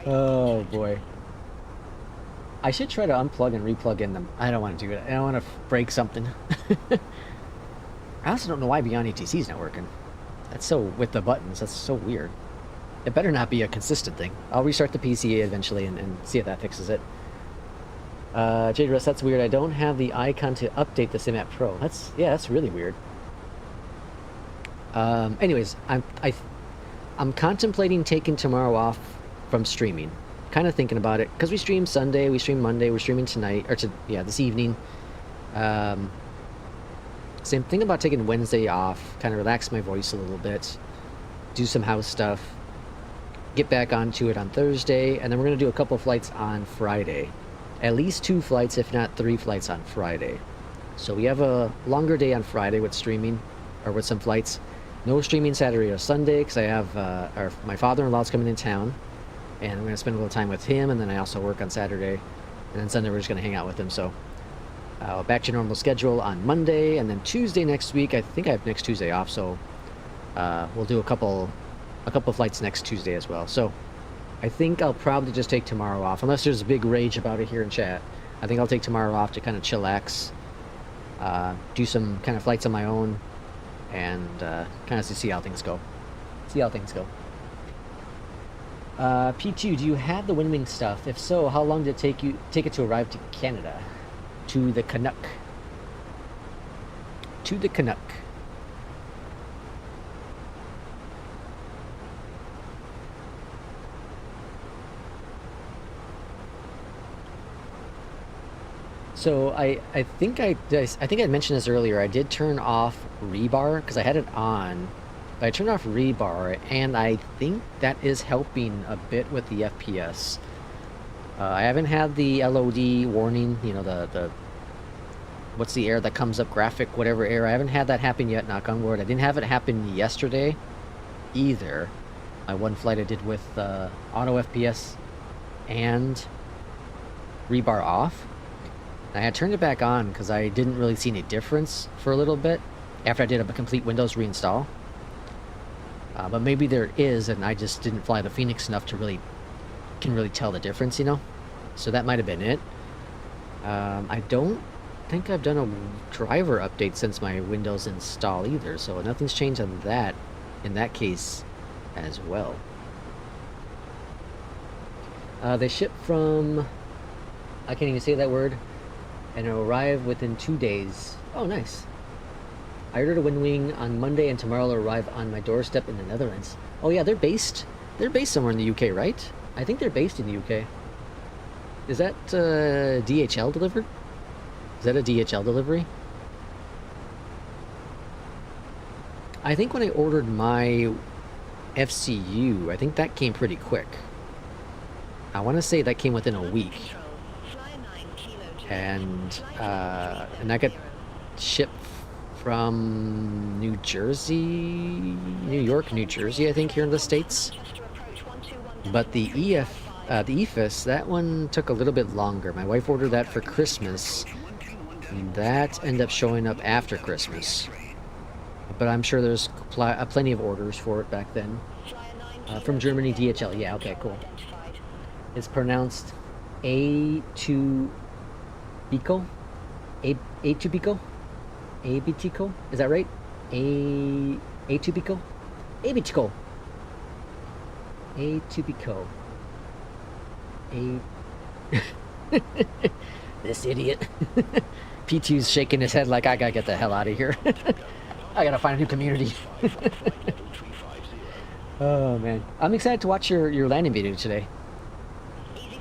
Speaker 1: Oh boy, I should try to unplug and replug in them. I don't want to do it. I don't want to break something. I also don't know why Beyondatc is not working. That's so, with the buttons, that's so weird. It better not be a consistent thing. I'll restart the PC eventually and see if that fixes it. Jade Russ, that's weird. I don't have the icon to update the SimApp Pro. That's really weird. Anyways, I'm contemplating taking tomorrow off from streaming. Kind of thinking about it because we stream Sunday, we stream Monday, we're streaming tonight this evening. Same thing about taking Wednesday off. Kind of relax my voice a little bit, do some house stuff. Get back onto it on Thursday, and then we're going to do a couple flights on Friday. At least 2 flights, if not 3 flights on Friday. So we have a longer day on Friday with streaming, or with some flights. No streaming Saturday or Sunday, because I have my father-in-law's coming in town, and I'm going to spend a little time with him, and then I also work on Saturday, and then Sunday we're just going to hang out with him. So back to normal schedule on Monday, and then Tuesday next week. I think I have next Tuesday off, so we'll do a couple flights next Tuesday as well. So I think I'll probably just take tomorrow off, unless there's a big rage about it here in chat. I think I'll take tomorrow off to kind of chillax, do some kind of flights on my own, and kind of see how things go. P2, do you have the WinWing stuff? If so, how long did it take it to arrive to Canada? To the Canuck. So I think I mentioned this earlier. I did turn off rebar because I had it on, but I turned off rebar, and I think that is helping a bit with the FPS. I haven't had the LOD warning, you know, the what's the error that comes up, graphic whatever error. I haven't had that happen yet, knock on wood. I didn't have it happen yesterday either. My one flight I did with auto FPS and rebar off. I had turned it back on because I didn't really see any difference for a little bit after I did a complete Windows reinstall. But maybe there is, and I just didn't fly the Fenix enough to really tell the difference, you know? So that might have been it. I don't think I've done a driver update since my Windows install either, so nothing's changed on that in that case as well. They ship from... I can't even say that word. And it'll arrive within 2 days. Oh, nice. I ordered a WinWing on Monday, and tomorrow will arrive on my doorstep in the Netherlands. Oh yeah, they're based somewhere in the UK, right? I think they're based in the UK. Is that DHL delivered? Is that a DHL delivery? I think when I ordered my FCU, I think that came pretty quick. I want to say that came within a week. And I got shipped from New York, New Jersey, I think, here in the States. But the EFS, that one took a little bit longer. My wife ordered that for Christmas. And that ended up showing up after Christmas. But I'm sure there's plenty of orders for it back then. From Germany, DHL. Yeah, okay, cool. It's pronounced A2 Bico? A2 Bico? A-B-T-Co? Is that right? A2 Bico? A-B-T-Co. A2 Bico. This idiot. P2's shaking his head like, I gotta get the hell out of here. I gotta find a new community. Oh man, I'm excited to watch your landing video today.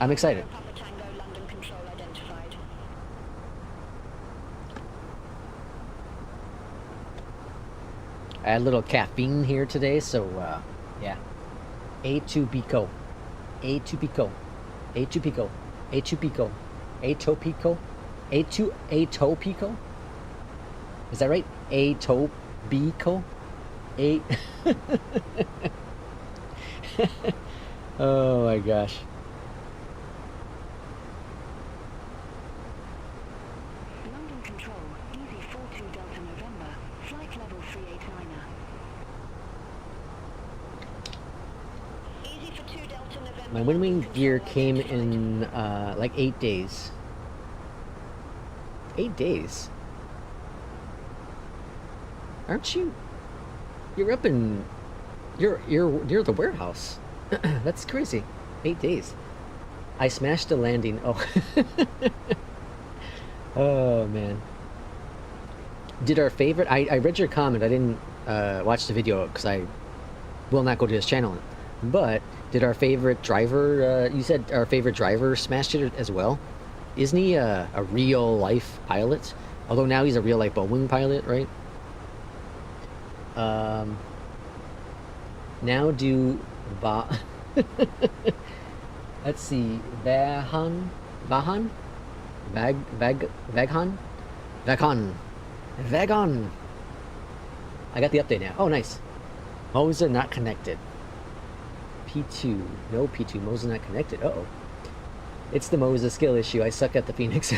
Speaker 1: I'm excited. I had a little caffeine here today, so yeah. A2 Bico. A2 Bico. A2 Pico. A2 Pico. A2 Pico. A2 Pico. Is that right? A2 Bico. A. Oh my gosh.
Speaker 2: London Control, easy 42 Delta November, flight level 389er. Easy for 2 Delta November.
Speaker 1: My WinWing gear came in like 8 days. 8 days? Aren't you? You're up in... You're near the warehouse. That's crazy. 8 days. I smashed the landing. Oh. Oh, man. Did our favorite... I read your comment. I didn't watch the video because I will not go to his channel. But did our favorite driver... you said our favorite driver smashed it as well? Isn't he a real-life pilot? Although now he's a real-life Boeing pilot, right? Now do let's see, Vahan, Vagon. I got the update now. Oh, nice. Moza not connected. P2, no P2. Moza not connected. Uh-oh. It's the Moza skill issue. I suck at the Phoenix.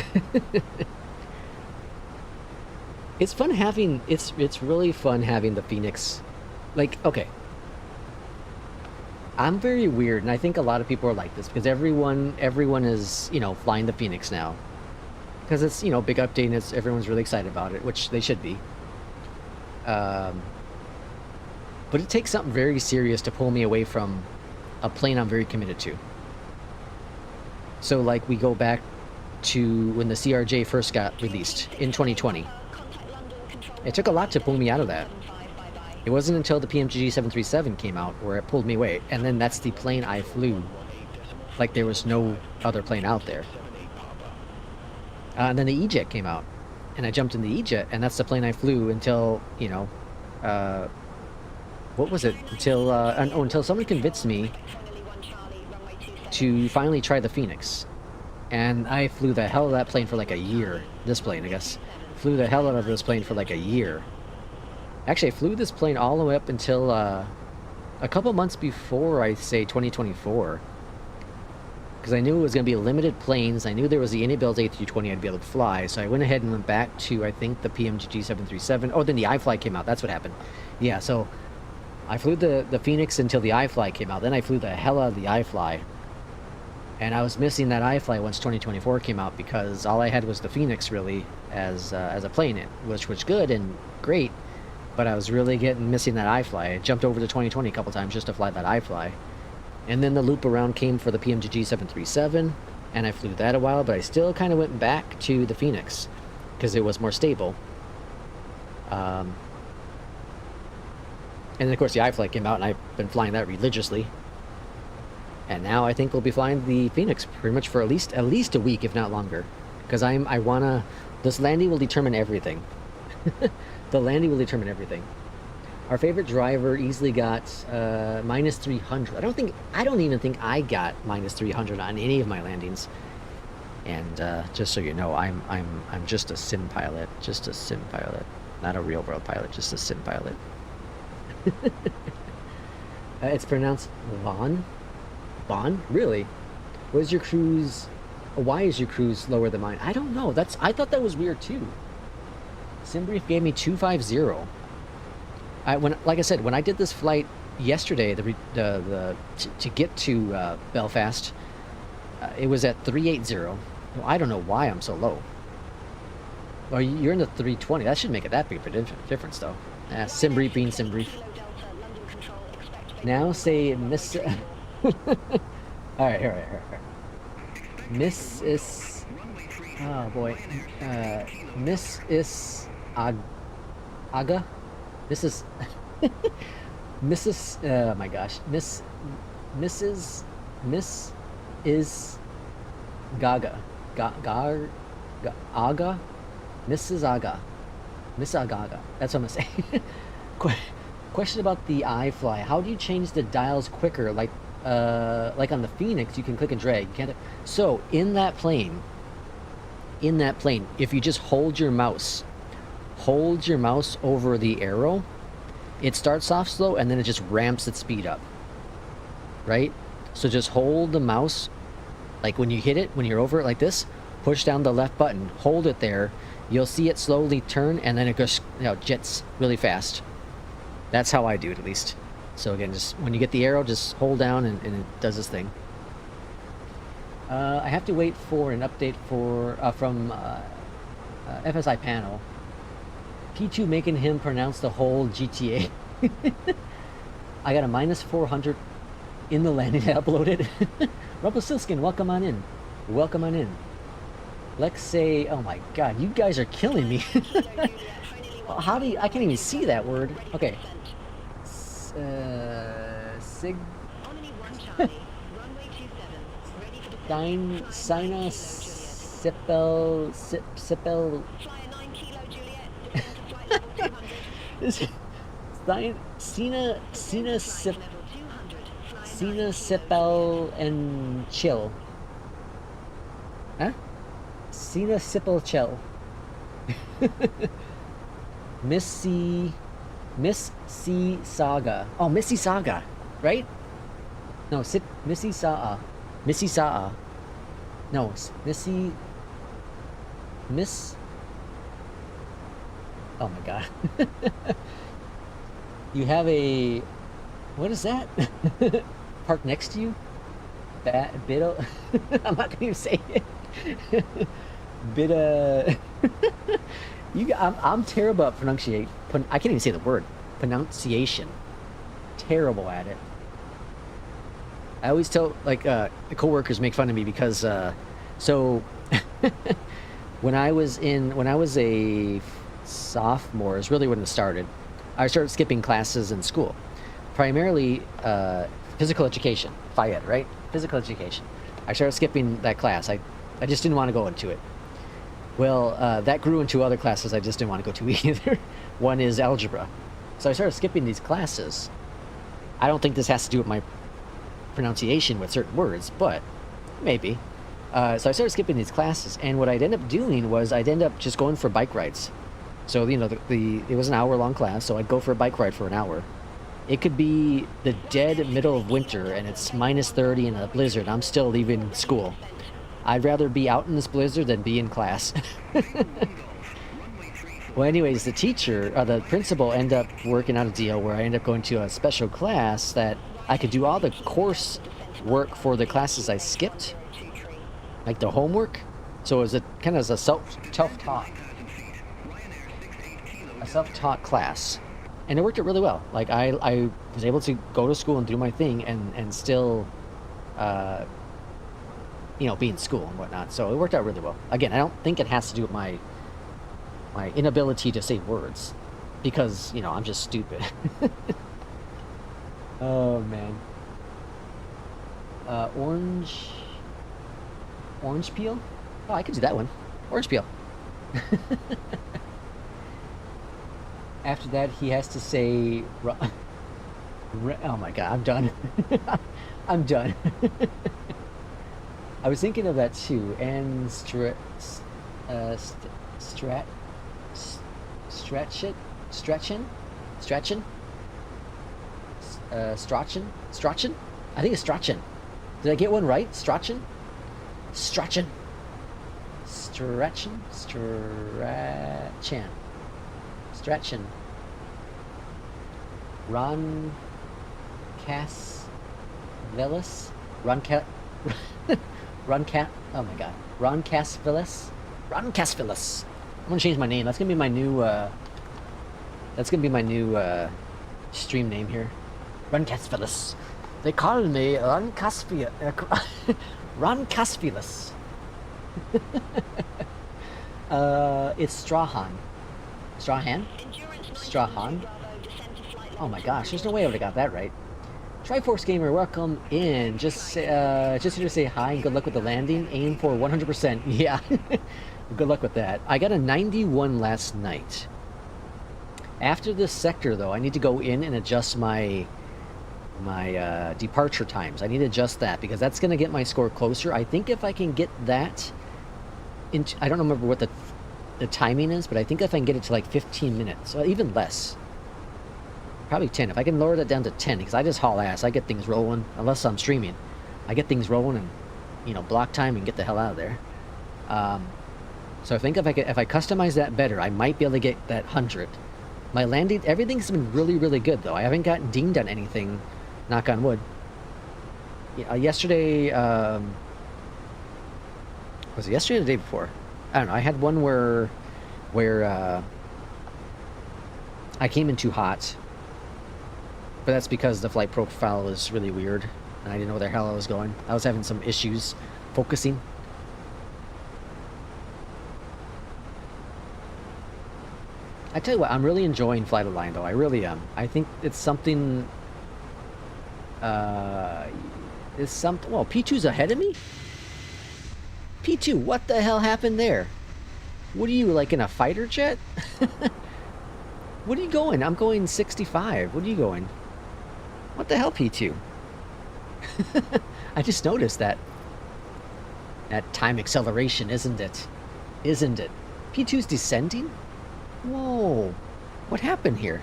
Speaker 1: It's fun having, it's really fun having the Phoenix. Like, okay. I'm very weird, and I think a lot of people are like this, because everyone is, you know, flying the Phoenix now. Because it's, you know, big update, and everyone's really excited about it, which they should be. But it takes something very serious to pull me away from a plane I'm very committed to. So, like, we go back to when the CRJ first got released in 2020. It took a lot to pull me out of that. It wasn't until the PMDG 737 came out where it pulled me away, and then that's the plane I flew. Like there was no other plane out there. And then the EJET came out, and I jumped in the EJET, and that's the plane I flew until, you know, what was it? Until someone convinced me to finally try the Phoenix. And I flew the hell out of that plane for like a year. This plane, I guess. Flew the hell out of this plane for like a year. Actually, I flew this plane all the way up until a couple months before, I say, 2024. Because I knew it was going to be limited planes. I knew there was the Inibuild A320 I'd be able to fly. So I went ahead and went back to, I think, the PMDG 737. Oh, then the iFly came out. That's what happened. Yeah, so I flew the Phoenix until the iFly came out. Then I flew the hell out of the iFly. And I was missing that iFly once 2024 came out, because all I had was the Phoenix, really, as a plane, which was good and great. But I was really missing that iFly. I jumped over to 2020 a couple times just to fly that iFly. And then the loop around came for the PMDG 737, and I flew that a while, but I still kind of went back to the Phoenix, because it was more stable. And then, of course, the iFly came out, and I've been flying that religiously. And now I think we'll be flying the Fenix pretty much for at least a week, if not longer. Because I wanna... This landing will determine everything. The landing will determine everything. Our favorite driver easily got minus 300. I don't even think I got minus 300 on any of my landings. And just so you know, I'm just a sim pilot. Just a sim pilot. Not a real world pilot, just a sim pilot. It's pronounced Vaughn. Vaughn? Really? What is your cruise? Why is your cruise lower than mine? I don't know. I thought that was weird too. SimBrief gave me 250. Like I said, when I did this flight yesterday, to get to Belfast, it was at 380. Well, I don't know why I'm so low. Well, you're in the 320. That should make it that big of a difference, though. SimBrief being SimBrief. Now say Miss. all right. Msfs. Oh boy. Msfs. Aga. Mrs. Mrs. Oh my gosh. Miss is Gaga. Aga. Mrs. Aga. Miss Agaga. That's what I'm gonna say. Question about the iFly. How do you change the dials quicker? Like on the Fenix, you can click and drag. You can't. So in that plane, if you just hold your mouse over the arrow, it starts off slow and then it just ramps its speed up. Right? So just hold the mouse, like when you hit it, when you're over it like this, push down the left button, hold it there. You'll see it slowly turn, and then it goes, jets really fast. That's how I do it, at least. So again, just when you get the arrow, just hold down and it does this thing. I have to wait for an update from FSI panel. P2 making him pronounce the whole GTA. I got a minus 400 in the landing I uploaded. Rumpelstiltskin, welcome on in. Welcome on in. Let's say, oh my god, you guys are killing me. How do you, I can't even see that word. Okay. Sig. Sina Sipel. Sina Sipel and chill. Huh? Sina Sipel chill. Miss C Saga. Oh, Missy Saga, right? No, Missy Saa. Missy Saa. No, Miss. Oh my god. You have a. What is that? Park next to you? Bit. I'm not gonna even say it. I'm terrible at pronunciation. I can't even say the word. Pronunciation. Terrible at it. I always tell, like, the coworkers make fun of me because, so, when I was a sophomore, is really when it started. I started skipping classes in school. Primarily, physical education. FIED, right? Physical education. I started skipping that class. I just didn't want to go into it. Well, that grew into other classes I just didn't want to go to either. One is algebra. So I started skipping these classes. I don't think this has to do with my pronunciation with certain words, but maybe. So I started skipping these classes, and what I'd end up doing was I'd end up just going for bike rides. So, it was an hour-long class, so I'd go for a bike ride for an hour. It could be the dead middle of winter, and it's minus 30 in a blizzard. I'm still leaving school. I'd rather be out in this blizzard than be in class. Well, anyways, the principal ended up working out a deal where I ended up going to a special class that I could do all the course work for the classes I skipped, like the homework. So it was kind of a self-taught class, and it worked out really well. Like I was able to go to school and do my thing and still, be in school and whatnot. So it worked out really well. Again, I don't think it has to do with my inability to say words, because I'm just stupid. Oh man. Orange peel? Oh, I could do that one. Orange peel. After that, he has to say... oh my god, I'm done. I'm done. I was thinking of that too. And stretchin? Strachan? I think it's Strachan. Did I get one right? Strachan? Strachan. Strachan? Strachan. Strachan. Ron Casvillis? Ron Cat. Oh my god. Ron Casvillis? Ron Casvillis. I'm gonna change my name. That's gonna be my new, stream name here. Ron Casvillis. They call me Ron Casvillis. Ron Casvillis. It's Strahan. Strahan? Strahan? Oh my gosh, there's no way I would have got that right. Triforce Gamer, welcome in. Just here to say hi and good luck with the landing. Aim for 100%. Yeah. Good luck with that. I got a 91 last night. After this sector, though, I need to go in and adjust my departure times. I need to adjust that because that's going to get my score closer. I think if I can get that into, I don't remember what the timing is, but I think if I can get it to like 15 minutes, or even less, probably 10. If I can lower that down to 10, because I just haul ass. I get things rolling, unless I'm streaming. I get things rolling and, you know, block time and get the hell out of there. So I think if I customize that better, I might be able to get that 100. My landing, everything's been really, really good, though. I haven't gotten dinged on anything, knock on wood. Yesterday, was it yesterday or the day before? I don't know. I had one where I came in too hot. But that's because the flight profile is really weird, and I didn't know where the hell I was going. I was having some issues focusing. I tell you what, I'm really enjoying Flight Align, though. I really am. I think it's something... Well, P2's ahead of me? P2, what the hell happened there? What are you, like in a fighter jet? What are you going? I'm going 65. What are you going? What the hell, P2? I just noticed that. That time acceleration, isn't it? Isn't it? P2's descending? Whoa. What happened here?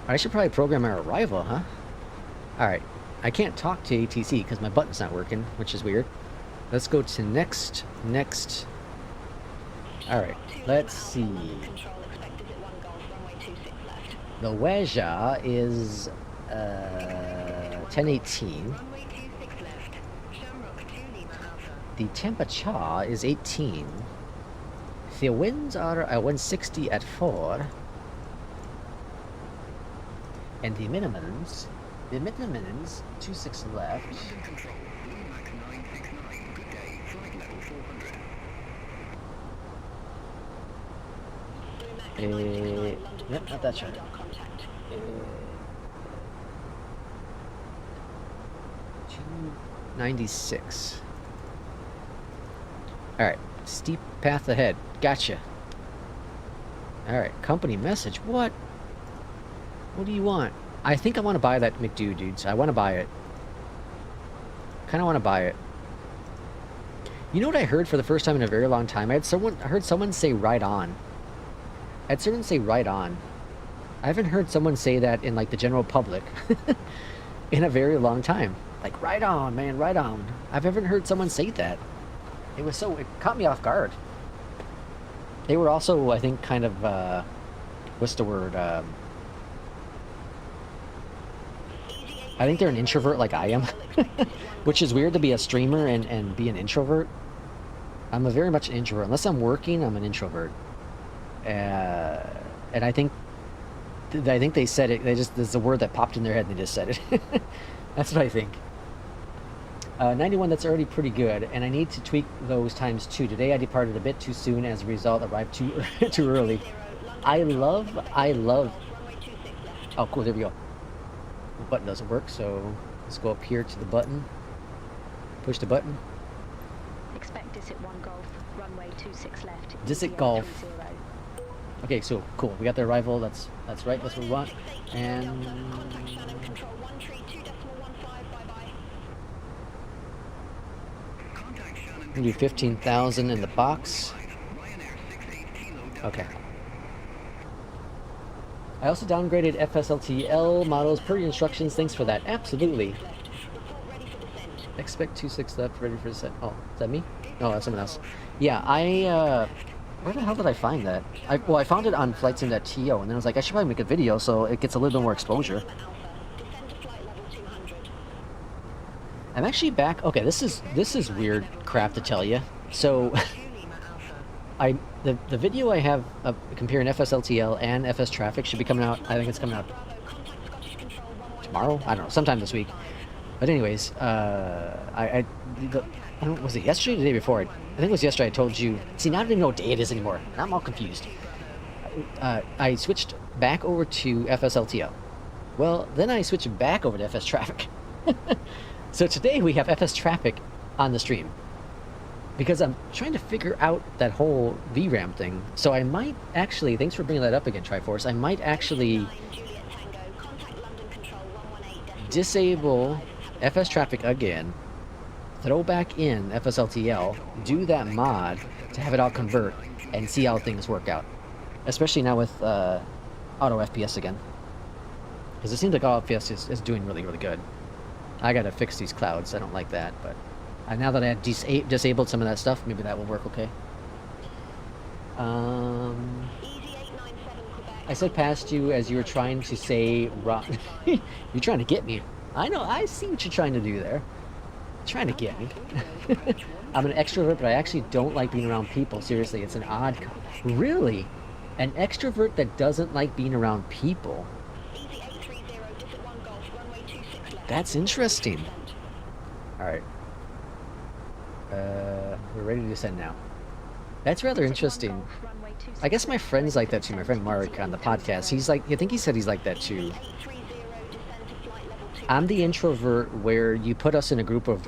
Speaker 1: I should probably program our arrival, huh? Alright. I can't talk to ATC because my button's not working, which is weird. Let's go to next. Alright. Let's see. The Weja is 1018. The temperature is 18. The winds are 160 at 4. And the minimums, 26 left. Yep, not that right. 296. Alright, steep path ahead. Gotcha. Alright, company message. What? What do you want? I think I want to buy that McDo, dudes. I want to buy it. Kind of want to buy it. You know what I heard for the first time in a very long time? I heard someone say right on. I had someone say right on. I haven't heard someone say that in like the general public in a very long time. Like, right on, man, right on. I haven't heard someone say that. It caught me off guard. They were also, I think, kind of, what's the word? I think they're an introvert like I am. Which is weird to be a streamer and be an introvert. I'm very much an introvert. Unless I'm working, I'm an introvert. And I think they said it. There's a word that popped in their head and they just said it. That's what I think. 91, that's already pretty good, and I need to tweak those times too. Today I departed a bit too soon, as a result arrived too early. I love, oh cool, there we go. The button doesn't work, so let's go up here to the button. Push the button.
Speaker 2: Expect Disit 1 Golf, runway 26 left.
Speaker 1: Disit Golf. Okay, so cool. We got the arrival. That's right. That's what we want. And we'll do 15,000 in the box. Okay. I also downgraded FSLTL models per your instructions. Thanks for that. Absolutely. Expect 26 left, ready for descent. Oh, is that me? No, that's someone else. Yeah, where the hell did I find that? Well, I found it on flightsim.to, and then I was like, I should probably make a video so it gets a little bit more exposure. I'm actually back. Okay, this is weird crap to tell you. So, the video I have of comparing FSLTL and FS traffic should be coming out. I think it's coming out tomorrow. I don't know, sometime this week. But anyways, I don't know, was it yesterday or the day before? I think it was yesterday. I told you. See, now I don't even know what day it is anymore. Now I'm all confused. I switched back over to FSLTL. Well, then I switched back over to FS traffic. So today we have FS traffic on the stream because I'm trying to figure out that whole VRAM thing. So I might actually, thanks for bringing that up again, Triforce. I might actually disable FS traffic again, throw back in FSLTL, do that mod to have it all convert, and see how things work out. Especially now with auto FPS again. Because it seems like auto FPS is doing really, really good. I gotta fix these clouds. I don't like that, but now that I have disabled some of that stuff, maybe that will work okay. I said past you as you were trying to say you're trying to get me. I know, I see what you're trying to do there. Trying to get me. I'm an extrovert, but I actually don't like being around people. Seriously, it's an odd... Really? An extrovert that doesn't like being around people? That's interesting. Alright. We're ready to descend now. That's rather interesting. I guess my friend's like that too. My friend Mark on the podcast. He's like, I think he said he's like that too. I'm the introvert where you put us in a group of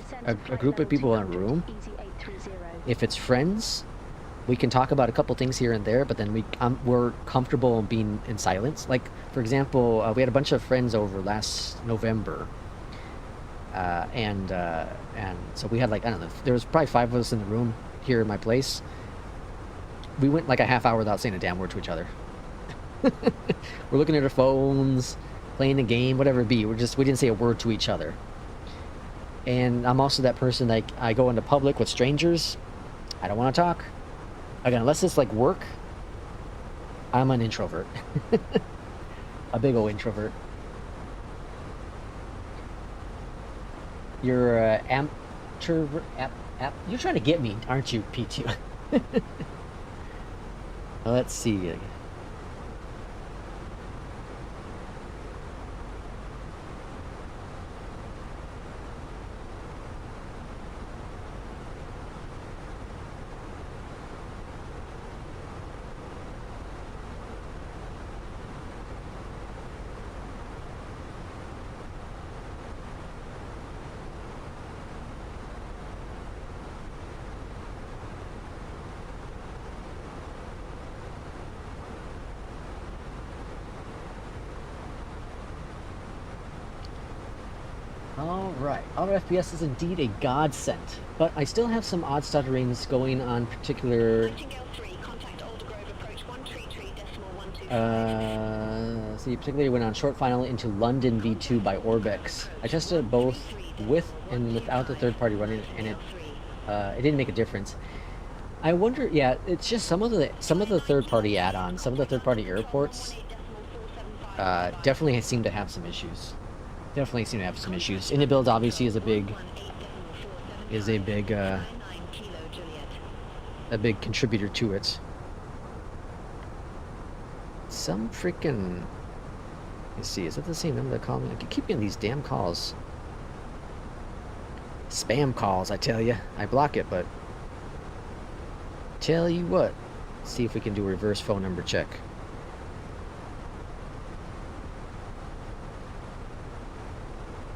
Speaker 1: people in a room. If it's friends, we can talk about a couple things here and there, but then we're comfortable in being in silence. Like, for example, we had a bunch of friends over last November, and so we had like, I don't know, there was probably 5 of us in the room here in my place. We went like a half hour without saying a damn word to each other. We're looking at our phones, playing a game, whatever it be. We didn't say a word to each other. And I'm also that person, like, I go into public with strangers, I don't want to talk. Again, unless it's like work, I'm an introvert. A big old introvert. You're you're trying to get me, aren't you, P2? Let's see. Alright, auto FPS is indeed a godsend, but I still have some odd stutterings going on particular... see, particularly when on short final into London V2 by Orbex. I tested it both with and without the third party running, and it didn't make a difference. I wonder, yeah, it's just some of the third party add-ons, some of the third party airports definitely seem to have some issues. Definitely seem to have some issues. InnoBuild obviously is a big contributor to it. Some freaking, let's see, is that the same number that called me? I keep getting these damn calls. Spam calls, I tell you. I block it, but tell you what. Let's see if we can do a reverse phone number check.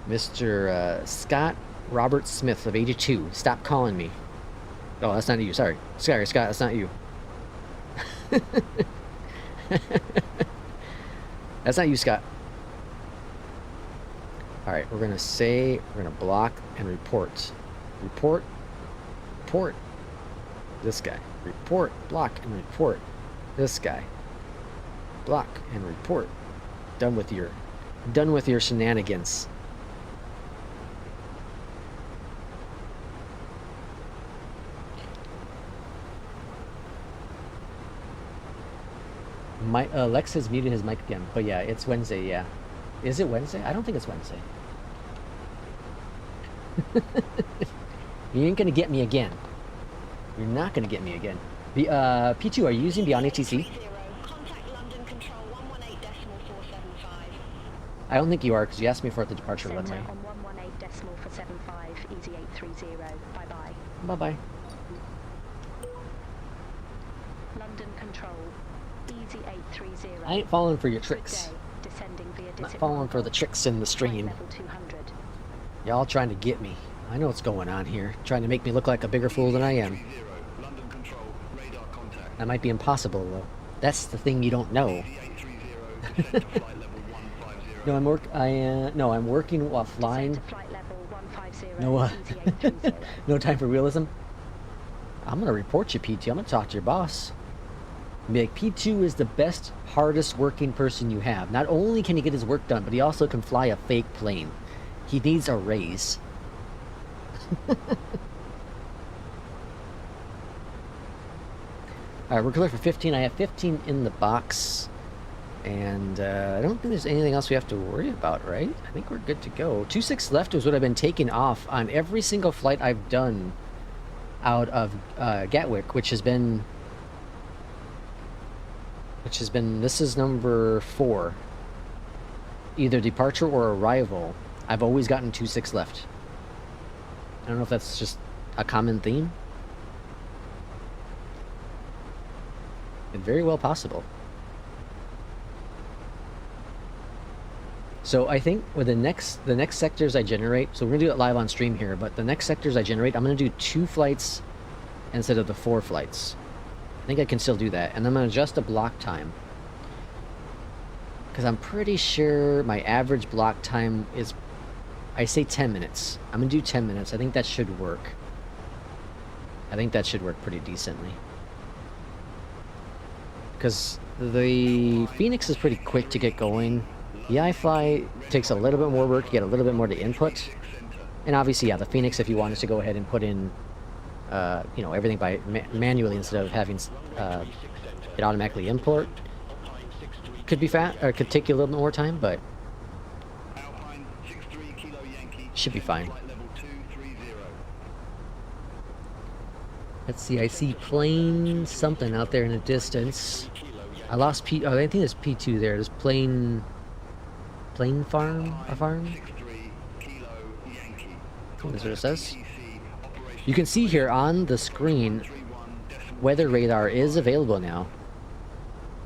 Speaker 1: Mr. Scott Robert Smith of 82. Stop calling me. Oh, that's not you. Sorry. Sorry, Scott, that's not you. That's not you, Scott. Alright, we're gonna block and report. Report. Report. This guy. Report. Block and report. This guy. Block and report. Done with your shenanigans. Lex has muted his mic again, but yeah, it's Wednesday, yeah. Is it Wednesday? I don't think it's Wednesday. You ain't gonna get me again. You're not gonna get me again. The P2, are you using Beyondatc?
Speaker 2: Contact London Control 118.475.
Speaker 1: I don't think you are, because you asked me for the departure
Speaker 2: Center
Speaker 1: runway.
Speaker 2: on 118.475, easy 830. Bye bye.
Speaker 1: Bye bye.
Speaker 2: London Control, easy 830.
Speaker 1: I ain't falling for your
Speaker 2: Good
Speaker 1: tricks.
Speaker 2: day. Descending via
Speaker 1: I'm not falling for the tricks in the stream.
Speaker 2: Level 200.
Speaker 1: Y'all trying to get me. I know what's going on here. Trying to make me look like a bigger fool than I am.
Speaker 3: London Control, radar contact.
Speaker 1: That might be impossible, though. That's the thing you don't know.
Speaker 3: 830, descend to flight level 150.
Speaker 1: No, I'm working while flying.
Speaker 2: Descend to flight level 150,
Speaker 1: No,
Speaker 2: easy 830.
Speaker 1: no time for realism. I'm gonna report you, P2. I'm gonna talk to your boss. Be like, P2 is the best, hardest working person you have. Not only can he get his work done, but he also can fly a fake plane. He needs a raise. Alright, we're clear for 15. I have 15 in the box. And I don't think there's anything else we have to worry about, right? I think we're good to go. 26 left is what I've been taking off on every single flight I've done out of Gatwick, which has been, this is number 4. Either departure or arrival. I've always gotten 26 left. I don't know if that's just a common theme. It's very well possible. So I think with the next sectors I generate, so we're gonna do it live on stream here, but the next sectors I generate, I'm gonna do 2 flights instead of the 4 flights. I think I can still do that, and I'm gonna adjust the block time. Because I'm pretty sure my average block time is, I say 10 minutes. I'm gonna do 10 minutes. I think that should work. I think that should work pretty decently. Because the Fenix is pretty quick to get going. The iFly takes a little bit more work to get a little bit more to input. And obviously, yeah, the Fenix, if you wanted to go ahead and put in, you know, everything by manually instead of having it automatically import, could be could take you a little bit more time, but should be fine. Let's see, I see plane something out there in the distance. I lost P. Oh, I think there's P2 there. There's plane farm? A farm? That's what it says. You can see here on the screen, weather radar is available now.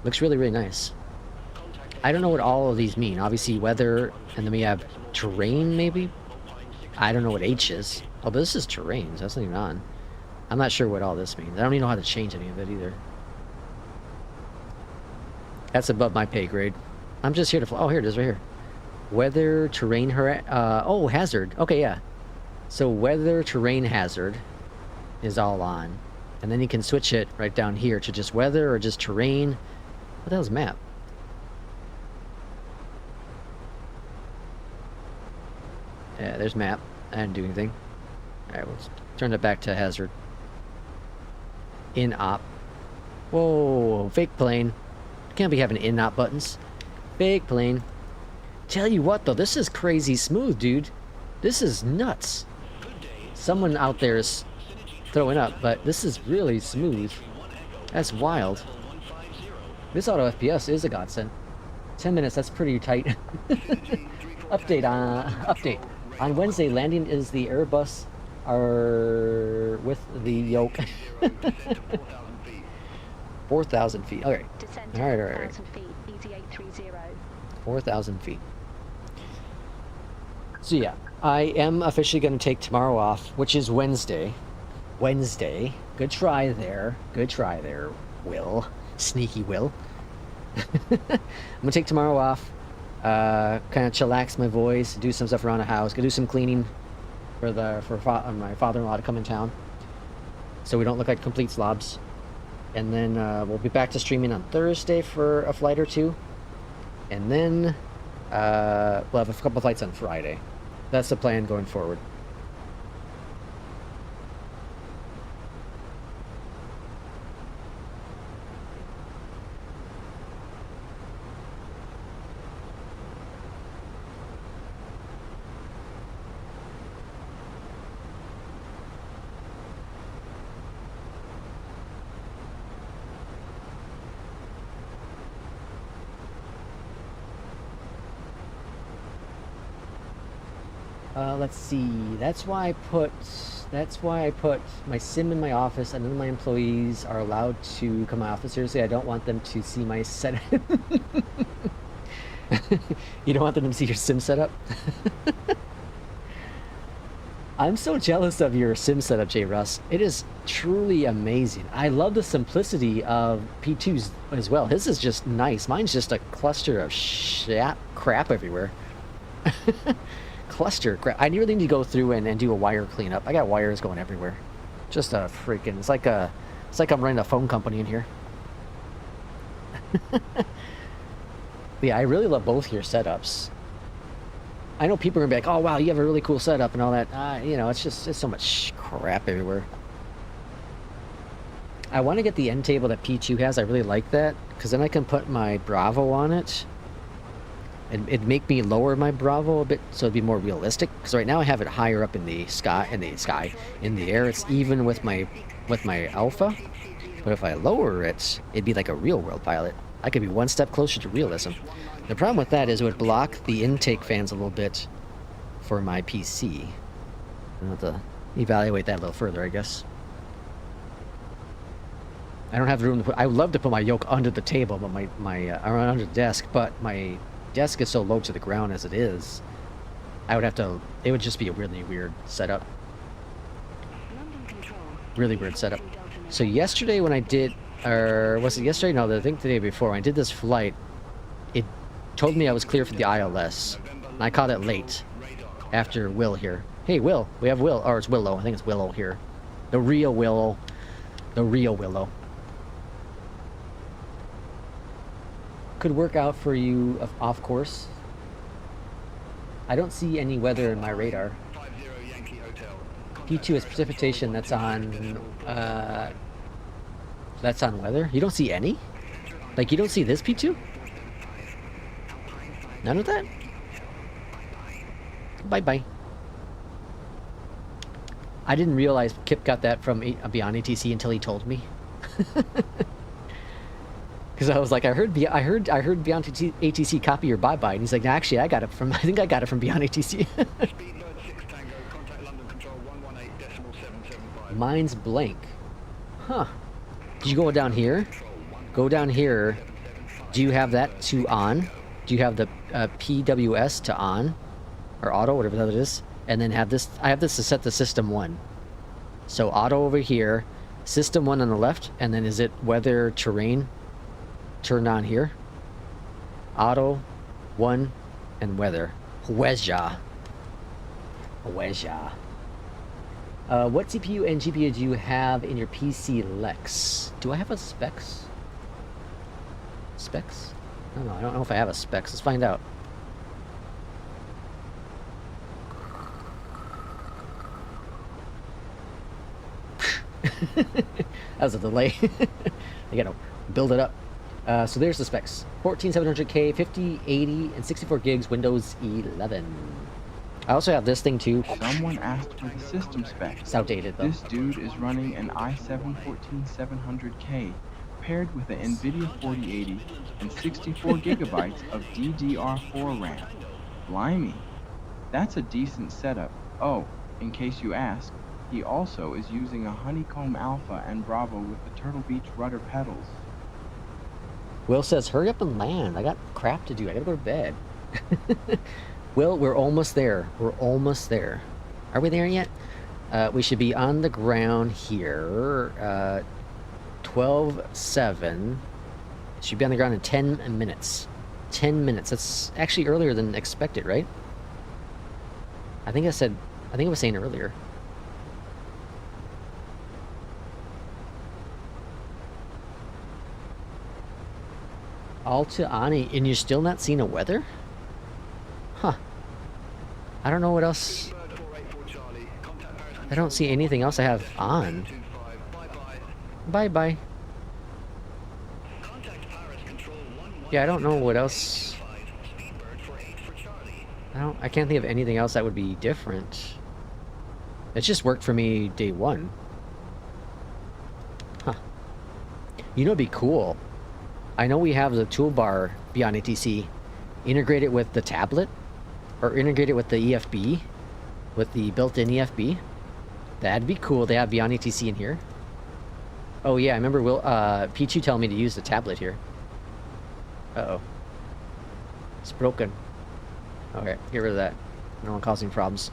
Speaker 1: Looks really, really nice. I don't know what all of these mean. Obviously, weather, and then we have terrain, maybe? I don't know what H is. Oh, but this is terrain, so that's not even on. I'm not sure what all this means. I don't even know how to change any of it either. That's above my pay grade. I'm just here to fly. Oh, here it is, right here. Weather, terrain, oh, hazard. Okay, yeah. So weather, terrain, hazard is all on. And then you can switch it right down here to just weather or just terrain. What the hell's map? Yeah, there's map. I didn't do anything. Alright, let's turn it back to hazard. In-op. Whoa, fake plane. Can't be having in-op buttons. Fake plane. Tell you what, though, this is crazy smooth, dude. This is nuts. Someone out there is throwing up, but this is really smooth. That's wild. This auto FPS is a godsend. 10 minutes, that's pretty tight. Update. On Wednesday, landing is the Airbus are with the yoke. 4,000 feet. All right. All right. 4,000 feet. So yeah, I am officially going to take tomorrow off, which is Wednesday. Wednesday. Good try there. Good try there, Will. Sneaky Will. I'm gonna take tomorrow off. Kind of chillax my voice, do some stuff around the house, go do some cleaning for my father-in-law to come in town, so we don't look like complete slobs. And then we'll be back to streaming on Thursday for a flight or two, and then we'll have a couple flights on Friday. That's the plan going forward. Let's see. That's why I put my sim in my office, and then my employees are allowed to come to my office. Seriously, I don't want them to see my setup. You don't want them to see your sim setup? I'm so jealous of your sim setup, J. Russ. It is truly amazing. I love the simplicity of P2's as well. His is just nice. Mine's just a cluster of crap everywhere. Cluster crap. I really need to go through and do a wire cleanup. I got wires going everywhere. Just a freaking... It's like I'm running a phone company in here. Yeah, I really love both your setups. I know people are gonna be like, "Oh wow, you have a really cool setup and all that." You know, it's so much crap everywhere. I want to get the end table that P2 has. I really like that, because then I can put my Bravo on it. And it'd make me lower my Bravo a bit, so it'd be more realistic. Because right now I have it higher up in the sky, in the air. It's even with my Alpha. But if I lower it, it'd be like a real world pilot. I could be one step closer to realism. The problem with that is it would block the intake fans a little bit for my PC. I'll have to evaluate that a little further, I guess. I don't have the room to put... I would love to put my yoke under the table, but or under the desk, but my desk is so low to the ground as it is. I would have to... It would just be a really weird setup. Really weird setup. So yesterday when I did... Or was it yesterday? No, I think the day before. When I did this flight, it told me I was clear for the ILS. And I caught it late. After Will here. Hey, Will. We have Will. Or it's Willow. I think it's Willow here. The real Willow. The real Willow. Could work out for you off course. I don't see any weather in my radar. P2 is precipitation. That's on weather. You don't see any? Like, you don't see this P2? None of that? Bye-bye. I didn't realize Kip got that from Beyond ATC until he told me. Because I was like, I heard Beyond ATC copy your bye-bye, and he's like, no, actually, I think I got it from Beyond ATC. Mine's blank. Huh. Did you go down here? Go down here. Do you have that to on? Do you have the PWS to on? Or auto, whatever that is? And then have this... I have this to set the system 1. So auto over here, system 1 on the left, and then is it weather terrain turned on here? Auto, 1, and weather. Weather. Weather. What CPU and GPU do you have in your PC Lex? Do I have a specs? Specs? I don't know. I don't know if I have a specs. Let's find out. That was a delay. I gotta build it up. So there's the specs. 14700K, 50, 80, and 64 gigs, Windows 11. I also have this thing too.
Speaker 4: Someone asked for the system specs.
Speaker 1: It's outdated though.
Speaker 4: This dude is running an i7-14700K paired with an NVIDIA 4080 and 64 gigabytes of DDR4 RAM. Blimey. That's a decent setup. Oh, in case you ask, he also is using a Honeycomb Alpha and Bravo with the Turtlebeach rudder pedals.
Speaker 1: Will says, hurry up and land. I got crap to do. I gotta go to bed. Will, we're almost there. We're almost there. Are we there yet? We should be on the ground here. 12:07. Should be on the ground in 10 minutes. 10 minutes. That's actually earlier than expected, right? I think I was saying earlier. All to Ani, and you're still not seeing a weather? Huh. I don't know what else. I don't see anything else I have on. Bye-bye. Yeah, I don't know what else. I can't think of anything else that would be different. It just worked for me day one. Huh. You know, it'd be cool. I know we have the toolbar beyond ATC. Integrate it with the tablet, or integrate it with the EFB, with the built-in EFB. That'd be cool. They have beyond ATC in here. Oh yeah, I remember P2 telling me to use the tablet here. Uh-oh. It's broken. Okay, get rid of that. No one causing problems.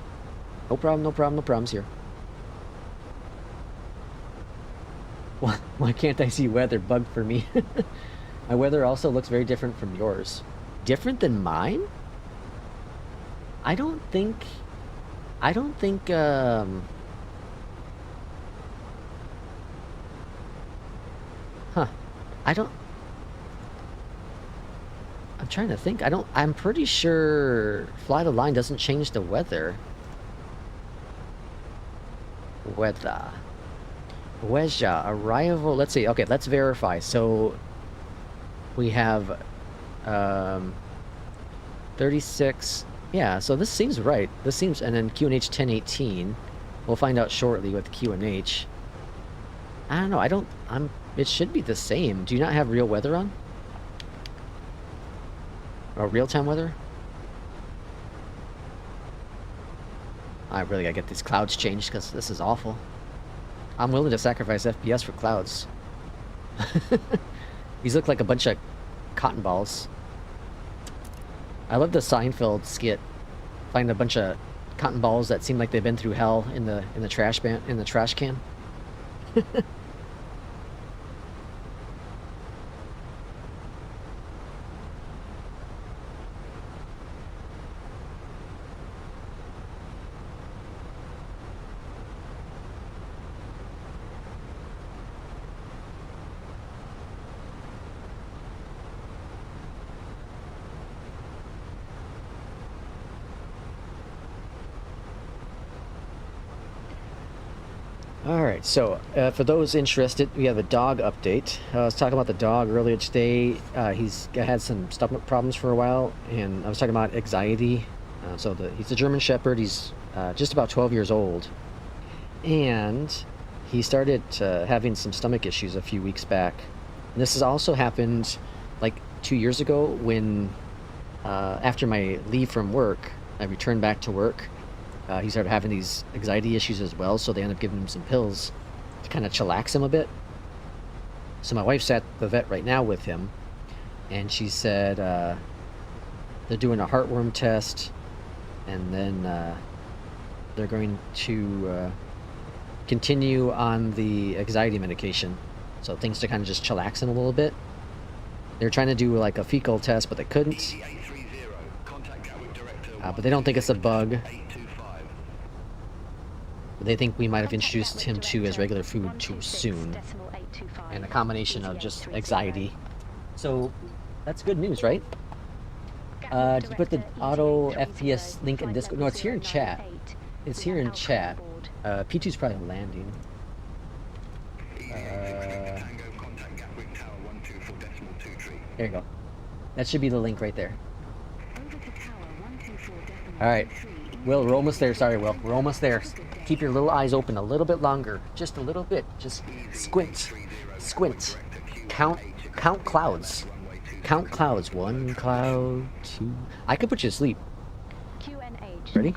Speaker 1: No problem, no problem, no problems here. Why can't I see weather? Bug for me. My weather also looks very different from yours. Different than mine? I don't think, huh. I'm trying to think. I'm pretty sure Fly the Line doesn't change the weather. Weather, arrival, let's see. Okay, let's verify. So we have 36. Yeah, so this seems right. This seems, and then QNH 1018. We'll find out shortly with QNH. I don't know. It should be the same. Do you not have real weather on? Or real-time weather? I really gotta get these clouds changed because this is awful. I'm willing to sacrifice FPS for clouds. These look like a bunch of cotton balls. I love the Seinfeld skit. Find a bunch of cotton balls that seem like they've been through hell in the trash can. Alright, so for those interested, we have a dog update. I was talking about the dog earlier today. He's had some stomach problems for a while, and I was talking about anxiety. He's a German Shepherd. He's just about 12 years old. And he started having some stomach issues a few weeks back. And this has also happened like 2 years ago when, after my leave from work, I returned back to work. He started having these anxiety issues as well, so they ended up giving him some pills to kind of chillax him a bit. So my wife's at the vet right now with him, and she said they're doing a heartworm test, and then they're going to continue on the anxiety medication, so things to kind of just chillax him a little bit. They're trying to do like a fecal test, but they couldn't. But they don't think it's a bug. They think we might have introduced him to his regular food too soon, and a combination of just anxiety. So that's good news, right? Did you put the auto FPS link in Discord? No, it's here in chat. It's here in chat. P2's probably landing. There you go. That should be the link right there. Alright. Will, we're almost there. Sorry, Will. We're almost there. Keep your little eyes open a little bit longer. Just a little bit. Just squint. Squint. Count clouds. Count clouds. 1 cloud, 2. I could put you to sleep. Ready?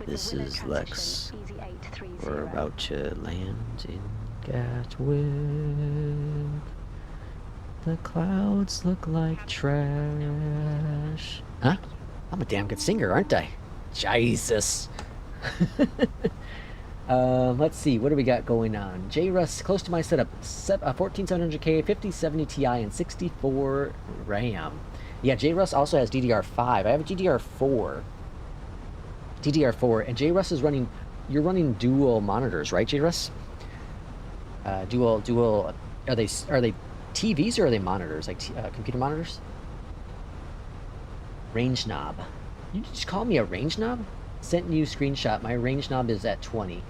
Speaker 1: This is Lex. We're about to land in Gatwick. The clouds look like trash. Huh? I'm a damn good singer, aren't I? Jesus. Let's see, what do we got going on? JRUS, close to my setup. 14700K, 5070 Ti, and 64 RAM. Yeah, JRUS also has DDR5. I have a DDR4. And JRUS is running... You're running dual monitors, right, JRUS? Dual... Are they TVs or are they monitors? Like computer monitors? Range knob. You just call me a range knob? Sent you screenshot. My range knob is at 20.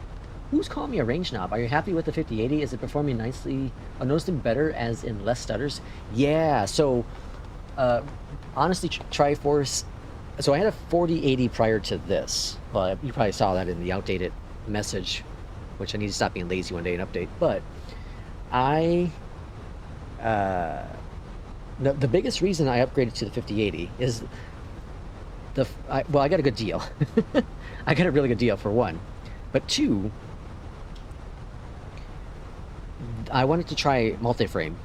Speaker 1: Who's calling me a range knob? Are you happy with the 5080? Is it performing nicely? Noticeably better as in less stutters? Yeah, so honestly, Triforce. So I had a 4080 prior to this. Well, you probably saw that in the outdated message, which I need to stop being lazy one day and update. But the biggest reason I upgraded to the 5080 is I got a good deal. I got a really good deal for one, but two, I wanted to try multi-frame.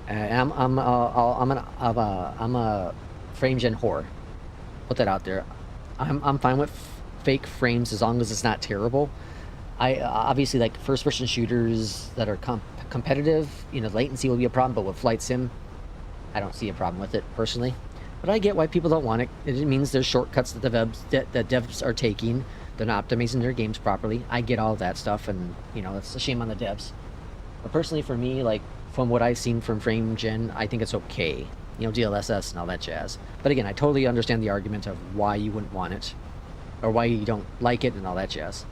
Speaker 1: I'm a frame gen whore. Put that out there. I'm fine with fake frames as long as it's not terrible. I obviously like first-person shooters that are competitive. You know, latency will be a problem, but with flight sim, I don't see a problem with it personally. But I get why people don't want it. It means there's shortcuts that the devs are taking. They're not optimizing their games properly. I get all that stuff, and you know, it's a shame on the devs. But personally, for me, like from what I've seen from frame gen, I think it's okay. You know, DLSS and all that jazz. But again, I totally understand the argument of why you wouldn't want it, or why you don't like it and all that jazz.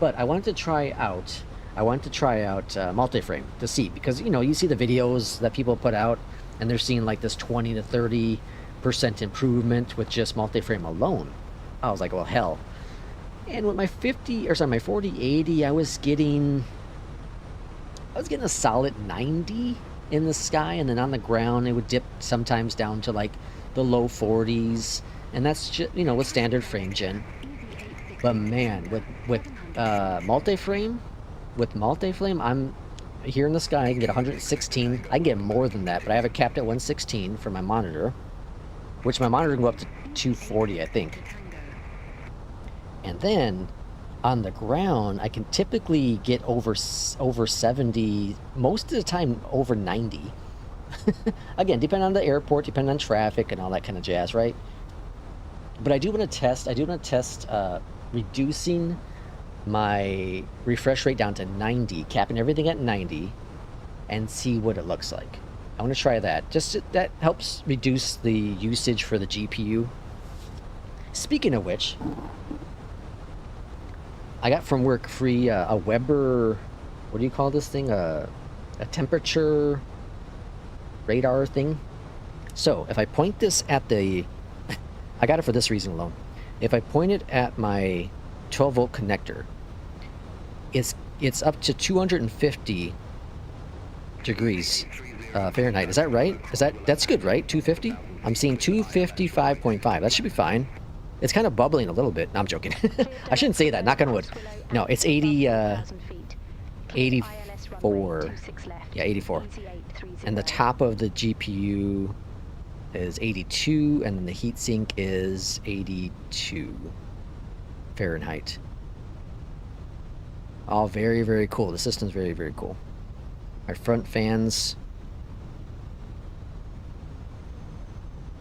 Speaker 1: But I wanted to try out multi-frame to see, because you know, you see the videos that people put out, and they're seeing like this 20 to 30% improvement with just multi-frame alone. I was like, well, hell. And with my 4080, I was getting a solid 90 in the sky, and then on the ground it would dip sometimes down to like the low 40s, and that's just, you know, with standard frame gen. But man, with multi-frame, I'm here in the sky. I can get 116. I can get more than that, but I have it capped at 116 for my monitor, which my monitor can go up to 240, I think. And then on the ground, I can typically get over 70, most of the time over 90. Again, depending on the airport, depending on traffic and all that kind of jazz, right? But I do want to test reducing my refresh rate down to 90, capping everything at 90, and see what it looks like. I want to try that. That helps reduce the usage for the GPU. Speaking of which, I got from work free a Weber, what do you call this thing? A temperature radar thing. So if I point this at the, I got it for this reason alone. If I point it at my 12 volt connector, it's up to 250 degrees Fahrenheit. Is that right? That's good, right? 250? I'm seeing 255.5. That should be fine. It's kind of bubbling a little bit. No, I'm joking. I shouldn't say that. Knock on wood. No, it's 84. Yeah, 84. And the top of the GPU is 82, and then the heatsink is 82 Fahrenheit. All very, very cool. The system's very, very cool. My front fans,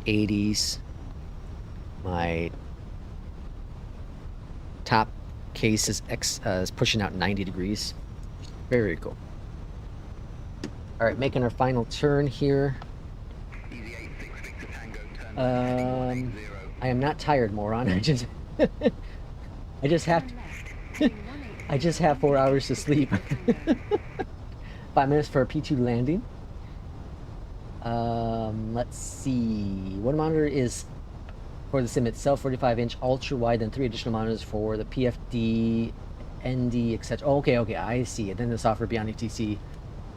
Speaker 1: 80s. My top case is pushing out 90 degrees. Very, very cool. All right, making our final turn here. I am not tired, moron. I just have 4 hours to sleep. 5 minutes for a P2 landing. Let's see. One monitor is for the sim itself, 45-inch ultra wide, and 3 additional monitors for the PFD, ND, etc. Oh, okay, I see. And then the software beyond ETC.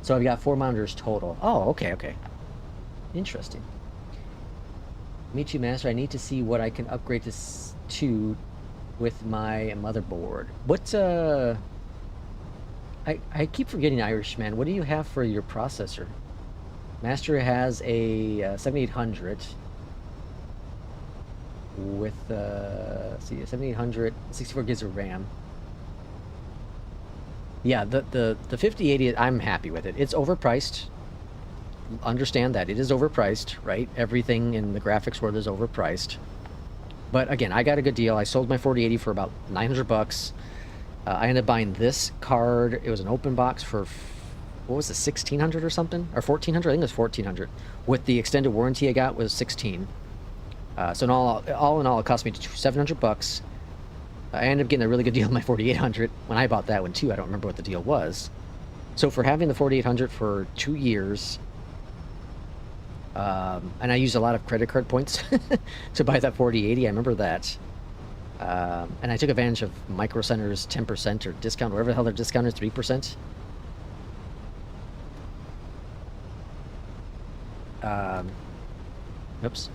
Speaker 1: So I've got 4 monitors total. Oh, okay. Interesting. Me too, Master. I need to see what I can upgrade to with my motherboard. What, I keep forgetting, Irish man. What do you have for your processor? Master has a 7800 with see, 7800, 64 gigs of RAM. Yeah, the 5080, I'm happy with it. It's overpriced. Understand that it is overpriced, right? Everything in the graphics world is overpriced. But again, I got a good deal. I sold my 4080 for about 900 bucks. I ended up buying this card. It was an open box for, what was it, 1600 or something? Or 1400? I think it was 1400. With the extended warranty I got was 16. So in all in all, it cost me 700 bucks. I ended up getting a really good deal on my 4800 when I bought that one too. I don't remember what the deal was. So for having the 4800 for 2 years, and I used a lot of credit card points to buy that 4080. I remember that. And I took advantage of Micro Center's 10% or discount, whatever the hell their discount is, 3%. Oops.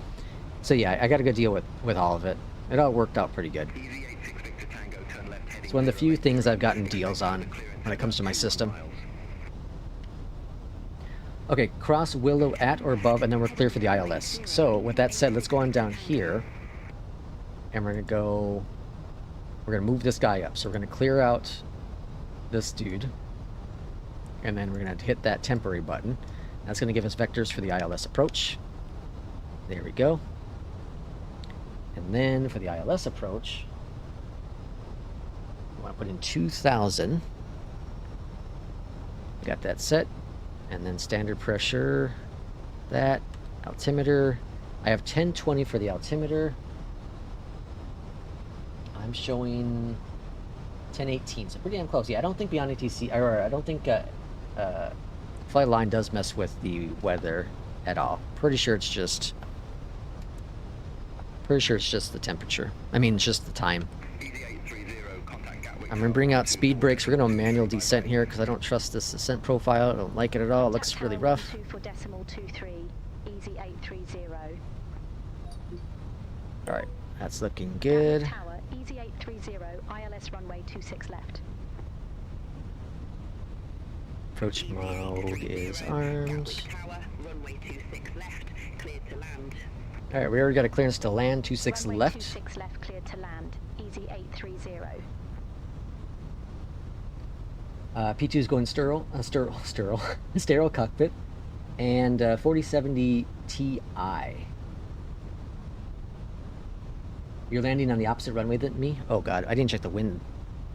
Speaker 1: So yeah, I got a good deal with all of it. It all worked out pretty good. It's one of the few things I've gotten deals on when it comes to my system. Okay, cross Willow at or above, and then we're clear for the ILS. So, with that said, let's go on down here. And we're going to move this guy up. So we're going to clear out this dude. And then we're going to hit that temporary button. That's going to give us vectors for the ILS approach. There we go. And then for the ILS approach, we want to put in 2000. Got that set. And then standard pressure, that, altimeter. I have 1020 for the altimeter. I'm showing 1018, so pretty damn close. Yeah, I don't think Beyondatc, or I don't think Flightline does mess with the weather at all. Pretty sure it's just the temperature. I mean, it's just the time. I'm going to bring out speed brakes. We're going to manual descent here because I don't trust this descent profile. I don't like it at all. It looks really rough.
Speaker 2: 2.23, easy 830.
Speaker 1: Alright, that's looking good.
Speaker 2: Tower, easy 830, ILS runway 26 left.
Speaker 1: Approach mode is armed. Alright, we already got a clearance to land. 26
Speaker 2: runway
Speaker 1: left.
Speaker 2: 26 left, cleared to land, easy 830.
Speaker 1: P2 is going sterile cockpit, and 4070 Ti. You're landing on the opposite runway than me? Oh god, I didn't check the wind.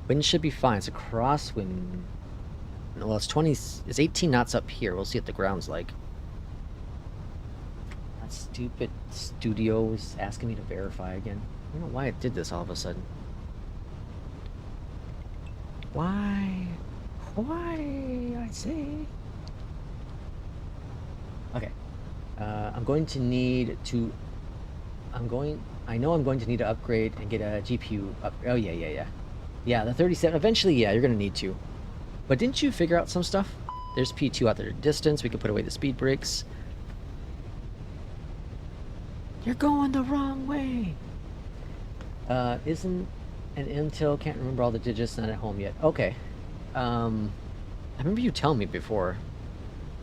Speaker 1: Wind should be fine. It's a crosswind. Well, it's 18 knots up here. We'll see what the ground's like. That stupid studio is asking me to verify again. I don't know why it did this all of a sudden. Why? I say. Okay. I know I'm going to need to upgrade and get a GPU up. Oh, yeah. Yeah, the 37. Eventually, yeah, you're going to need to. But didn't you figure out some stuff? There's P2 out there distance. We can put away the speed brakes. You're going the wrong way. Isn't an Intel, can't remember all the digits, not at home yet. Okay. I remember you telling me before.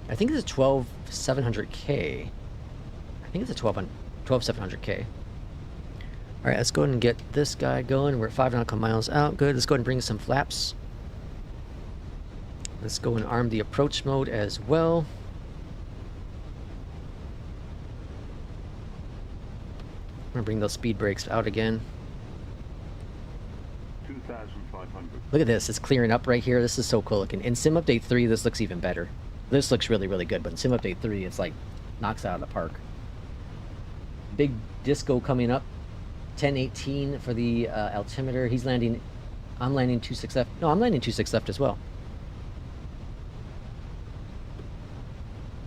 Speaker 1: I think it's a 12700K. I think it's a 12700K. Alright, let's go ahead and get this guy going. We're at 5 nautical miles out. Good. Let's go ahead and bring some flaps. Let's go and arm the approach mode as well. I'm gonna bring those speed brakes out again.
Speaker 5: 2,500.
Speaker 1: Look at this, it's clearing up right here. This is so cool looking. In Sim Update 3, this looks even better. This looks really, really good, but in Sim Update 3, it's like, knocks it out of the park. Big disco coming up. 1018 for the altimeter. He's landing, I'm landing 26 left. No, I'm landing 26 left as well.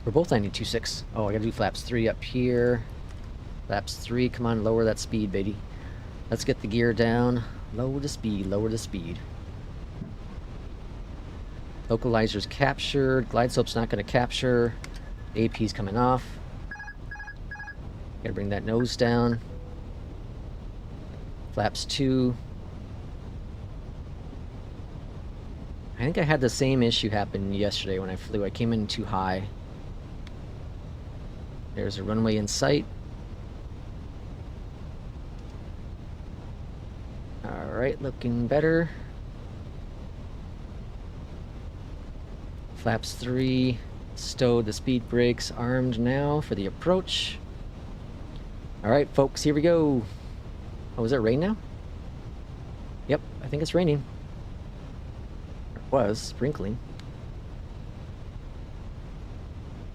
Speaker 1: We're both landing 26. Oh, I gotta do flaps 3 up here. Flaps 3, come on, lower that speed, baby. Let's get the gear down. Lower the speed, lower the speed. Localizer's captured. Glide slope's not going to capture. AP's coming off. Gotta bring that nose down. Flaps 2. I think I had the same issue happen yesterday when I flew. I came in too high. There's a runway in sight. Alright, looking better. Flaps 3, stowed the speed brakes, armed now for the approach. Alright, folks, here we go. Oh, is it rain now? Yep, I think it's raining. It was sprinkling.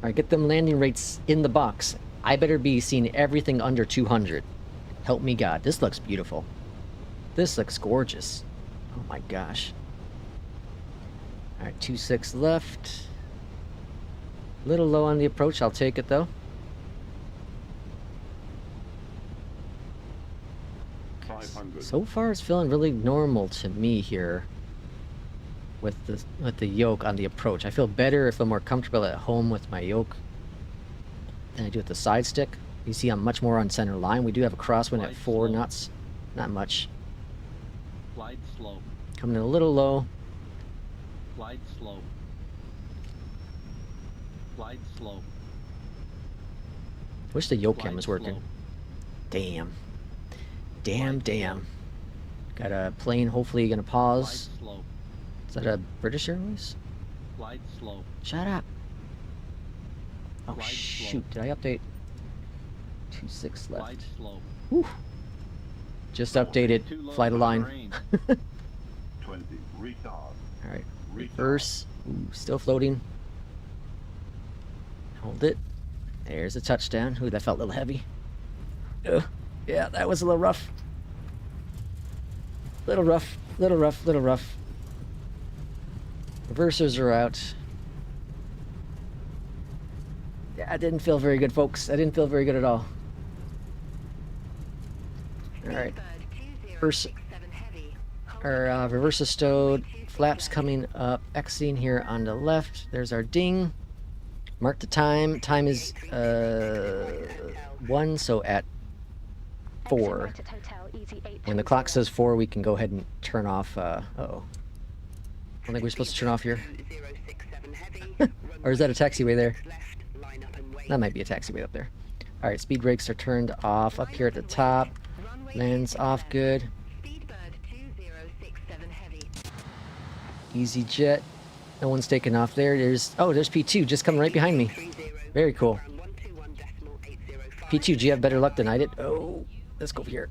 Speaker 1: Alright, get them landing rates in the box. I better be seeing everything under 200. Help me God. This looks beautiful. This looks gorgeous. Oh my gosh. Alright, 2.6 left. A little low on the approach. I'll take it though.
Speaker 5: 500.
Speaker 1: So far it's feeling really normal to me here with the yoke on the approach. I feel better, I feel more comfortable at home with my yoke than I do with the side stick. You see I'm much more on center line. We do have a crosswind at 4 knots. Not much.
Speaker 6: Glide slow.
Speaker 1: Coming in a little low.
Speaker 6: Glide slow. Glide slow.
Speaker 1: Wish the yoke
Speaker 6: Glide
Speaker 1: cam was working.
Speaker 6: slow.
Speaker 1: Damn. Damn,
Speaker 6: Glide
Speaker 1: damn. Got a plane hopefully gonna pause.
Speaker 6: Glide slow.
Speaker 1: Is that a British Airways?
Speaker 6: Glide slow.
Speaker 1: Shut up. Oh
Speaker 6: Glide slow.
Speaker 1: shoot, did I update? 2.6
Speaker 6: Glide
Speaker 1: left.
Speaker 6: slow.
Speaker 1: Whew. Just updated.
Speaker 6: Too low
Speaker 1: Fly the
Speaker 6: for
Speaker 1: line.
Speaker 6: range.
Speaker 5: 20. Retard.
Speaker 1: Alright.
Speaker 5: Retard.
Speaker 1: Reverse. Ooh, still floating. Hold it. There's a touchdown. Ooh, that felt a little heavy. Ugh. Yeah, that was a little rough. Little rough, little rough, little rough. Reversers are out. Yeah, I didn't feel very good, folks. I didn't feel very good at all. Alright. Reverse, reverse is stowed. Flaps coming up. Xing here on the left. There's our ding. Mark the time. Time is 1, so at 4. When the clock says 4, we can go ahead and turn off. Uh-oh. I don't think we're supposed to turn off here. Or is that a taxiway there? That might be a taxiway up there. Alright, speed brakes are turned off up here at the top. Lands off good. EJET. No one's taking off there. There's P2 just coming right behind me. Very cool. P2, do you have better luck than I did? Oh, let's go over here.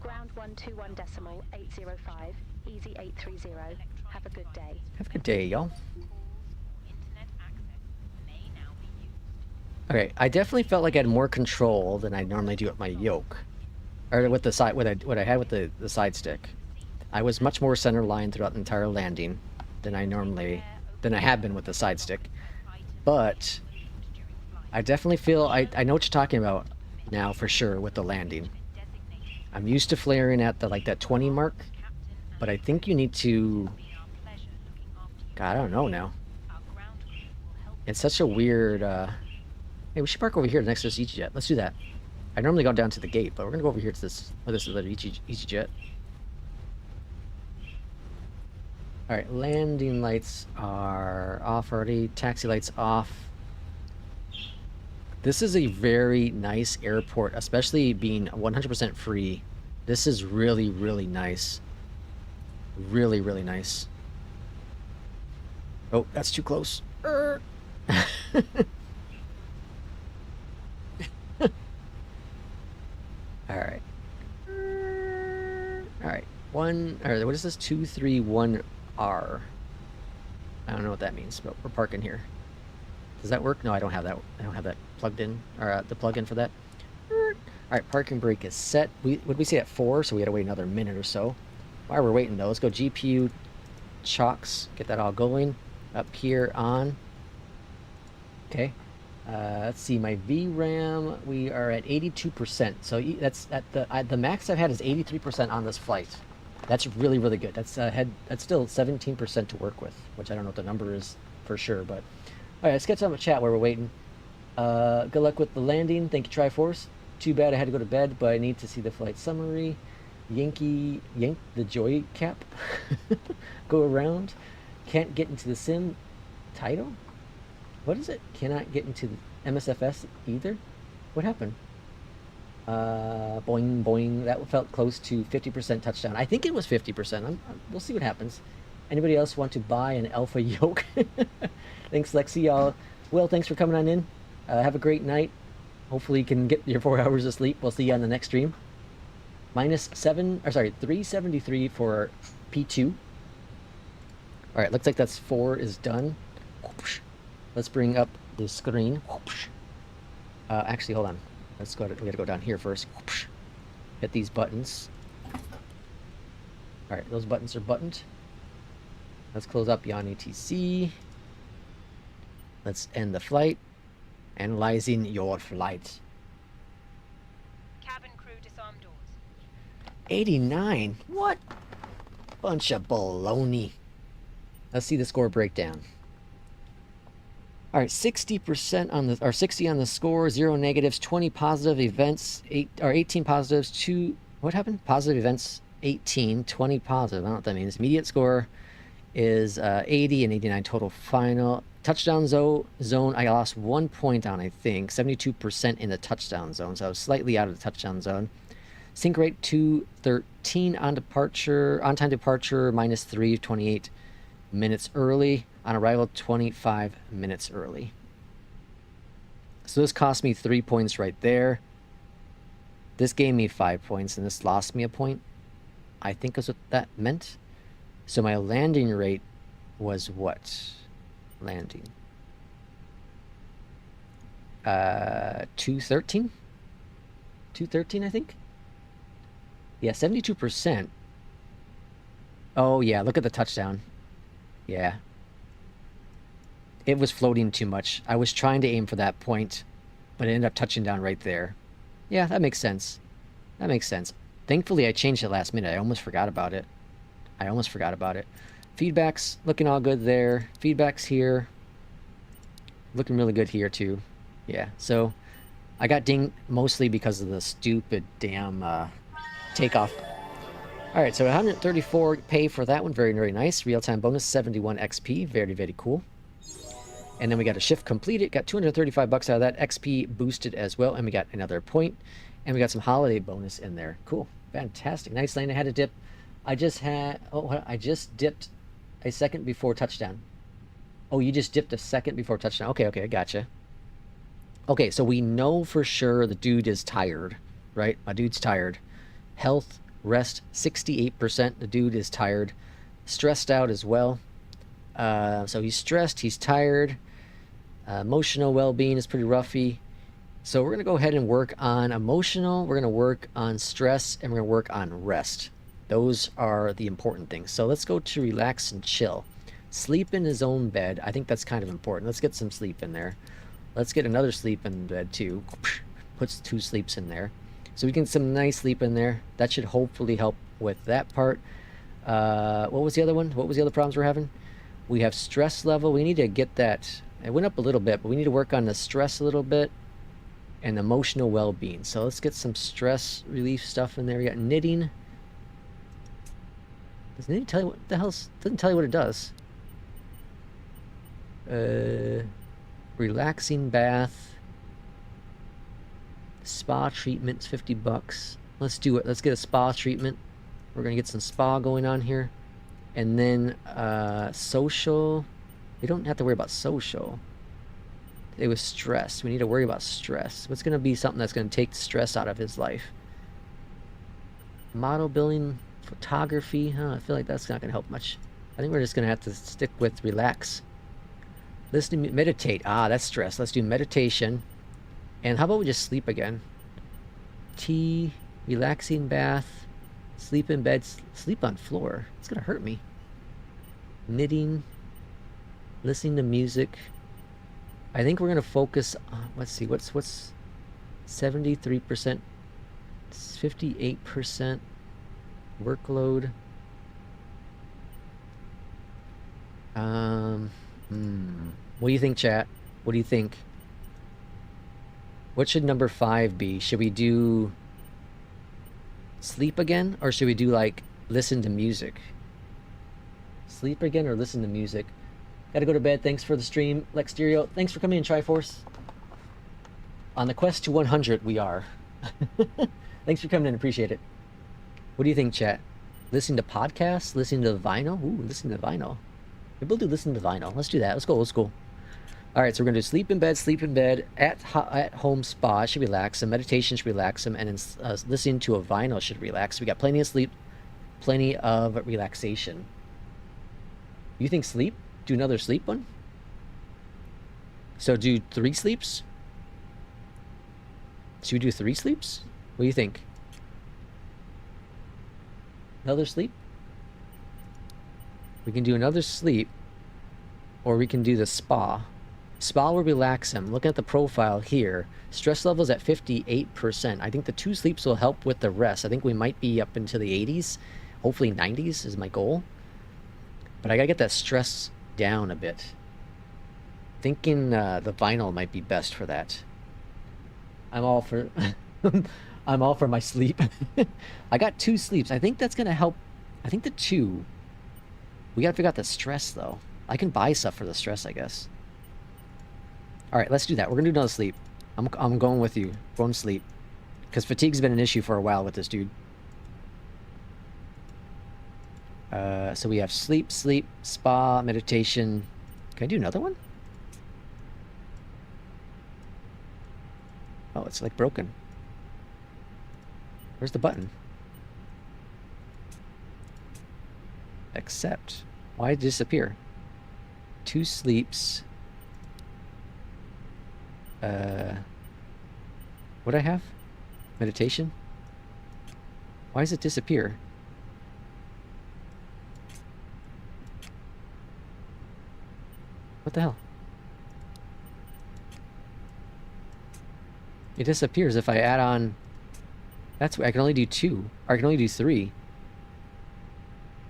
Speaker 7: Ground 121.805, easy 830. Have a good day.
Speaker 1: Have a good day, y'all. Okay, I definitely felt like I had more control than I normally do with my yoke, or with the side. What I had with the side stick. I was much more center line throughout the entire landing than I have been with the side stick. But I definitely feel I know what you're talking about now for sure with the landing. I'm used to flaring at the that 20 mark, but I think you need to. God, I don't know now. It's such a weird. Hey, we should park over here next to this EJET. Let's do that. I normally go down to the gate, but we're gonna go over here to this. Oh, this is the EJET. All right, landing lights are off already. Taxi lights off. This is a very nice airport, especially being 100% free. This is really, really nice. Really, really nice. Oh, that's too close. Alright. Alright. What is this? 231R. I don't know what that means, but we're parking here. Does that work? No, I don't have that. I don't have that plugged in, or the plug-in for that. Alright, parking brake is set. Would we say at 4, so we gotta wait another minute or so. While we're waiting though, let's go GPU chocks, get that all going. Up here on. Okay. Let's see, my VRAM, we are at 82%. So that's at the max I've had is 83% on this flight. That's really, really good. That's still 17% to work with, which I don't know what the number is for sure, but all right, let's get some chat while we're waiting. Good luck with the landing. Thank you, Triforce. Too bad I had to go to bed, but I need to see the flight summary. Yank the joy cap. Go around. Can't get into the sim title. What is it? Cannot get into the MSFS either. What happened? Boing, boing. That felt close to 50% touchdown. I think it was 50%. We'll see what happens. Anybody else want to buy an alpha yoke? Thanks, Lexi. Y'all. Will, thanks for coming on in. Have a great night. Hopefully you can get your 4 hours of sleep. We'll see you on the next stream. -373 for P2. All right, looks like that's 4 is done. Let's bring up the screen. Actually, hold on. Let's go. We gotta go down here first. Hit these buttons. All right, those buttons are buttoned. Let's close up Beyond ATC. Let's end the flight. Analyzing your flight.
Speaker 8: Cabin crew disarm doors.
Speaker 1: 89. What? Bunch of baloney. Let's see the score breakdown. All right, 60% on the, or 60 on the score, 0 negatives, 20 positive events, 18 positives, 2. What happened? Positive events, 18, 20 positive. I don't know what that means. Immediate score is 80 and 89 total final. Touchdown zone, I lost 1 point on, I think. 72% in the touchdown zone, so I was slightly out of the touchdown zone. Sync rate 213 on departure, on time departure -3, 28 minutes early. On arrival 25 minutes early. So this cost me 3 points right there. This gave me 5 points and this lost me a point. I think is what that meant. So my landing rate was what? Landing. 213? 213, I think? Yeah, 72%. Oh, yeah, look at the touchdown. Yeah. It was floating too much. I was trying to aim for that point, but it ended up touching down right there. Yeah, that makes sense. That makes sense. Thankfully, I changed it last minute. I almost forgot about it. Feedback's looking all good there. Feedback's here. Looking really good here, too. Yeah, so I got dinged mostly because of the stupid damn takeoff. All right, so 134 pay for that one. Very, very nice. Real-time bonus, 71 XP. Very, very cool. And then we got a shift completed. Got 235 bucks out of that. XP boosted as well. And we got another point. And we got some holiday bonus in there. Cool. Fantastic. Nice lane. I had a dip. I just dipped a second before touchdown. Oh, you just dipped a second before touchdown. Okay, okay, gotcha. Okay, so we know for sure the dude is tired, right? My dude's tired. Health, rest, 68%. The dude is tired. Stressed out as well. So he's stressed, he's tired. Emotional well-being is pretty roughy. So we're going to go ahead and work on emotional, we're going to work on stress, and we're going to work on rest. Those are the important things. So let's go to relax and chill. Sleep in his own bed. I think that's kind of important. Let's get some sleep in there. Let's get another sleep in bed too. Puts 2 sleeps in there. So we can get some nice sleep in there. That should hopefully help with that part. What was the other one? What was the other problems we're having? We have stress level. We need to get that. It went up a little bit, but we need to work on the stress a little bit and emotional well-being. So let's get some stress relief stuff in there. We got knitting. Does knitting tell you what the hell? Doesn't tell you what it does. Relaxing bath. Spa treatment's 50 bucks. Let's do it. Let's get a spa treatment. We're gonna get some spa going on here. And then social, we don't have to worry about social. It was stress. We need to worry about stress. What's going to be something that's going to take the stress out of his life? Model building, photography. I feel like that's not going to help much. I think we're just going to have to stick with relax. Listening, meditate. That's stress. Let's do meditation. And how about we just sleep again? Tea, relaxing bath, sleep in bed, sleep on floor. It's going to hurt me. Knitting, listening to music. I think we're going to focus on, let's see, what's 73%, 58% workload. What do you think, chat? What do you think? What should number 5 be? Should we do sleep again, or should we do like listen to music? Sleep again or listen to music? Gotta go to bed. Thanks for the stream. Lex Stereo, thanks for coming in, Triforce. On the quest to 100, we are. Thanks for coming in. Appreciate it. What do you think, chat? Listening to podcasts? Listening to vinyl? Ooh, listening to vinyl. Maybe we'll do listen to vinyl. Let's do that. Let's go old school. All right, so we're going to do sleep in bed, at home spa should relax them, meditation should relax them, and then listening to a vinyl should relax. We got plenty of sleep, plenty of relaxation. You think sleep? Do another sleep one? So do 3 sleeps? Should we do 3 sleeps? What do you think? Another sleep? We can do another sleep, or we can do the spa. Spa will relax him. Looking at the profile here, stress levels at 58%. I think the 2 sleeps will help with the rest. I think we might be up into the 80s. Hopefully 90s is my goal. But I gotta get that stress down a bit. Thinking the vinyl might be best for that. I'm all for I'm all for my sleep. I got 2 sleeps. I think that's gonna help. I think the 2. We gotta figure out the stress though. I can buy stuff for the stress, I guess. All right, let's do that. We're gonna do another sleep. I'm going with you. Going to sleep, because fatigue's been an issue for a while with this dude. So we have sleep, spa, meditation. Can I do another one? Oh, it's like broken. Where's the button? Accept. Why did it disappear? 2 sleeps. What I have? Meditation? Why does it disappear? What the hell? It disappears if I add on. That's I can only do 2, or I can only do 3.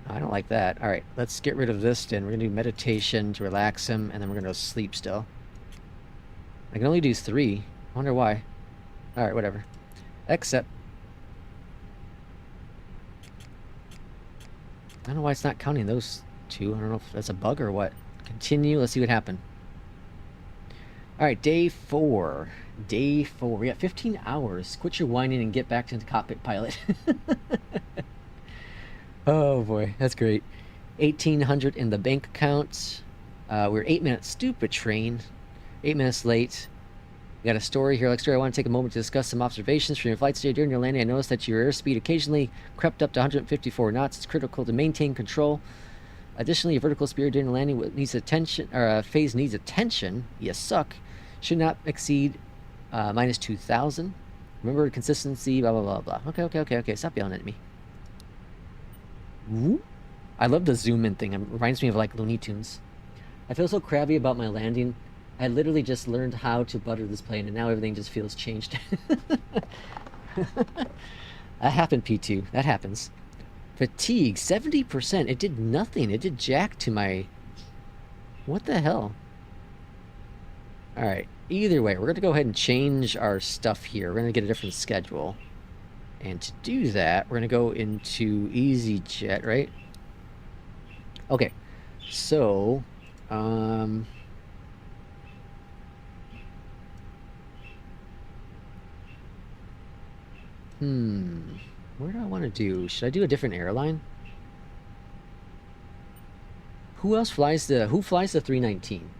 Speaker 1: I don't like that. All right, let's get rid of this then. We're gonna do meditation to relax him, and then we're gonna go sleep still. I can only do 3. I wonder why. All right, whatever. Accept. I don't know why it's not counting those 2. I don't know if that's a bug or what. Continue. Let's see what happened. All right, day 4. Day 4. We got 15 hours. Quit your whining and get back into Cockpit Pilot. Oh boy, that's great. 1,800 in the bank account. We're 8 minutes. Stupid train. 8 minutes late. We got a story here. Like story, I want to take a moment to discuss some observations from your flight today. During your landing, I noticed that your airspeed occasionally crept up to 154 knots. It's critical to maintain control. Additionally, your vertical speed during the landing needs attention, or phase needs attention. You suck. Should not exceed minus 2,000. Remember consistency. Blah blah blah blah. Okay. Stop yelling at me. Whoop. I love the zoom in thing. It reminds me of like Looney Tunes. I feel so crabby about my landing. I literally just learned how to butter this plane, and now everything just feels changed. That happened, P2. That happens. Fatigue, 70%. It did nothing. It did jack to my... What the hell? Alright. Either way, we're going to go ahead and change our stuff here. We're going to get a different schedule. And to do that, we're going to go into EasyJet, right? Okay. So... Where do I want to do? Should I do a different airline? Who else flies the... Who flies the 319?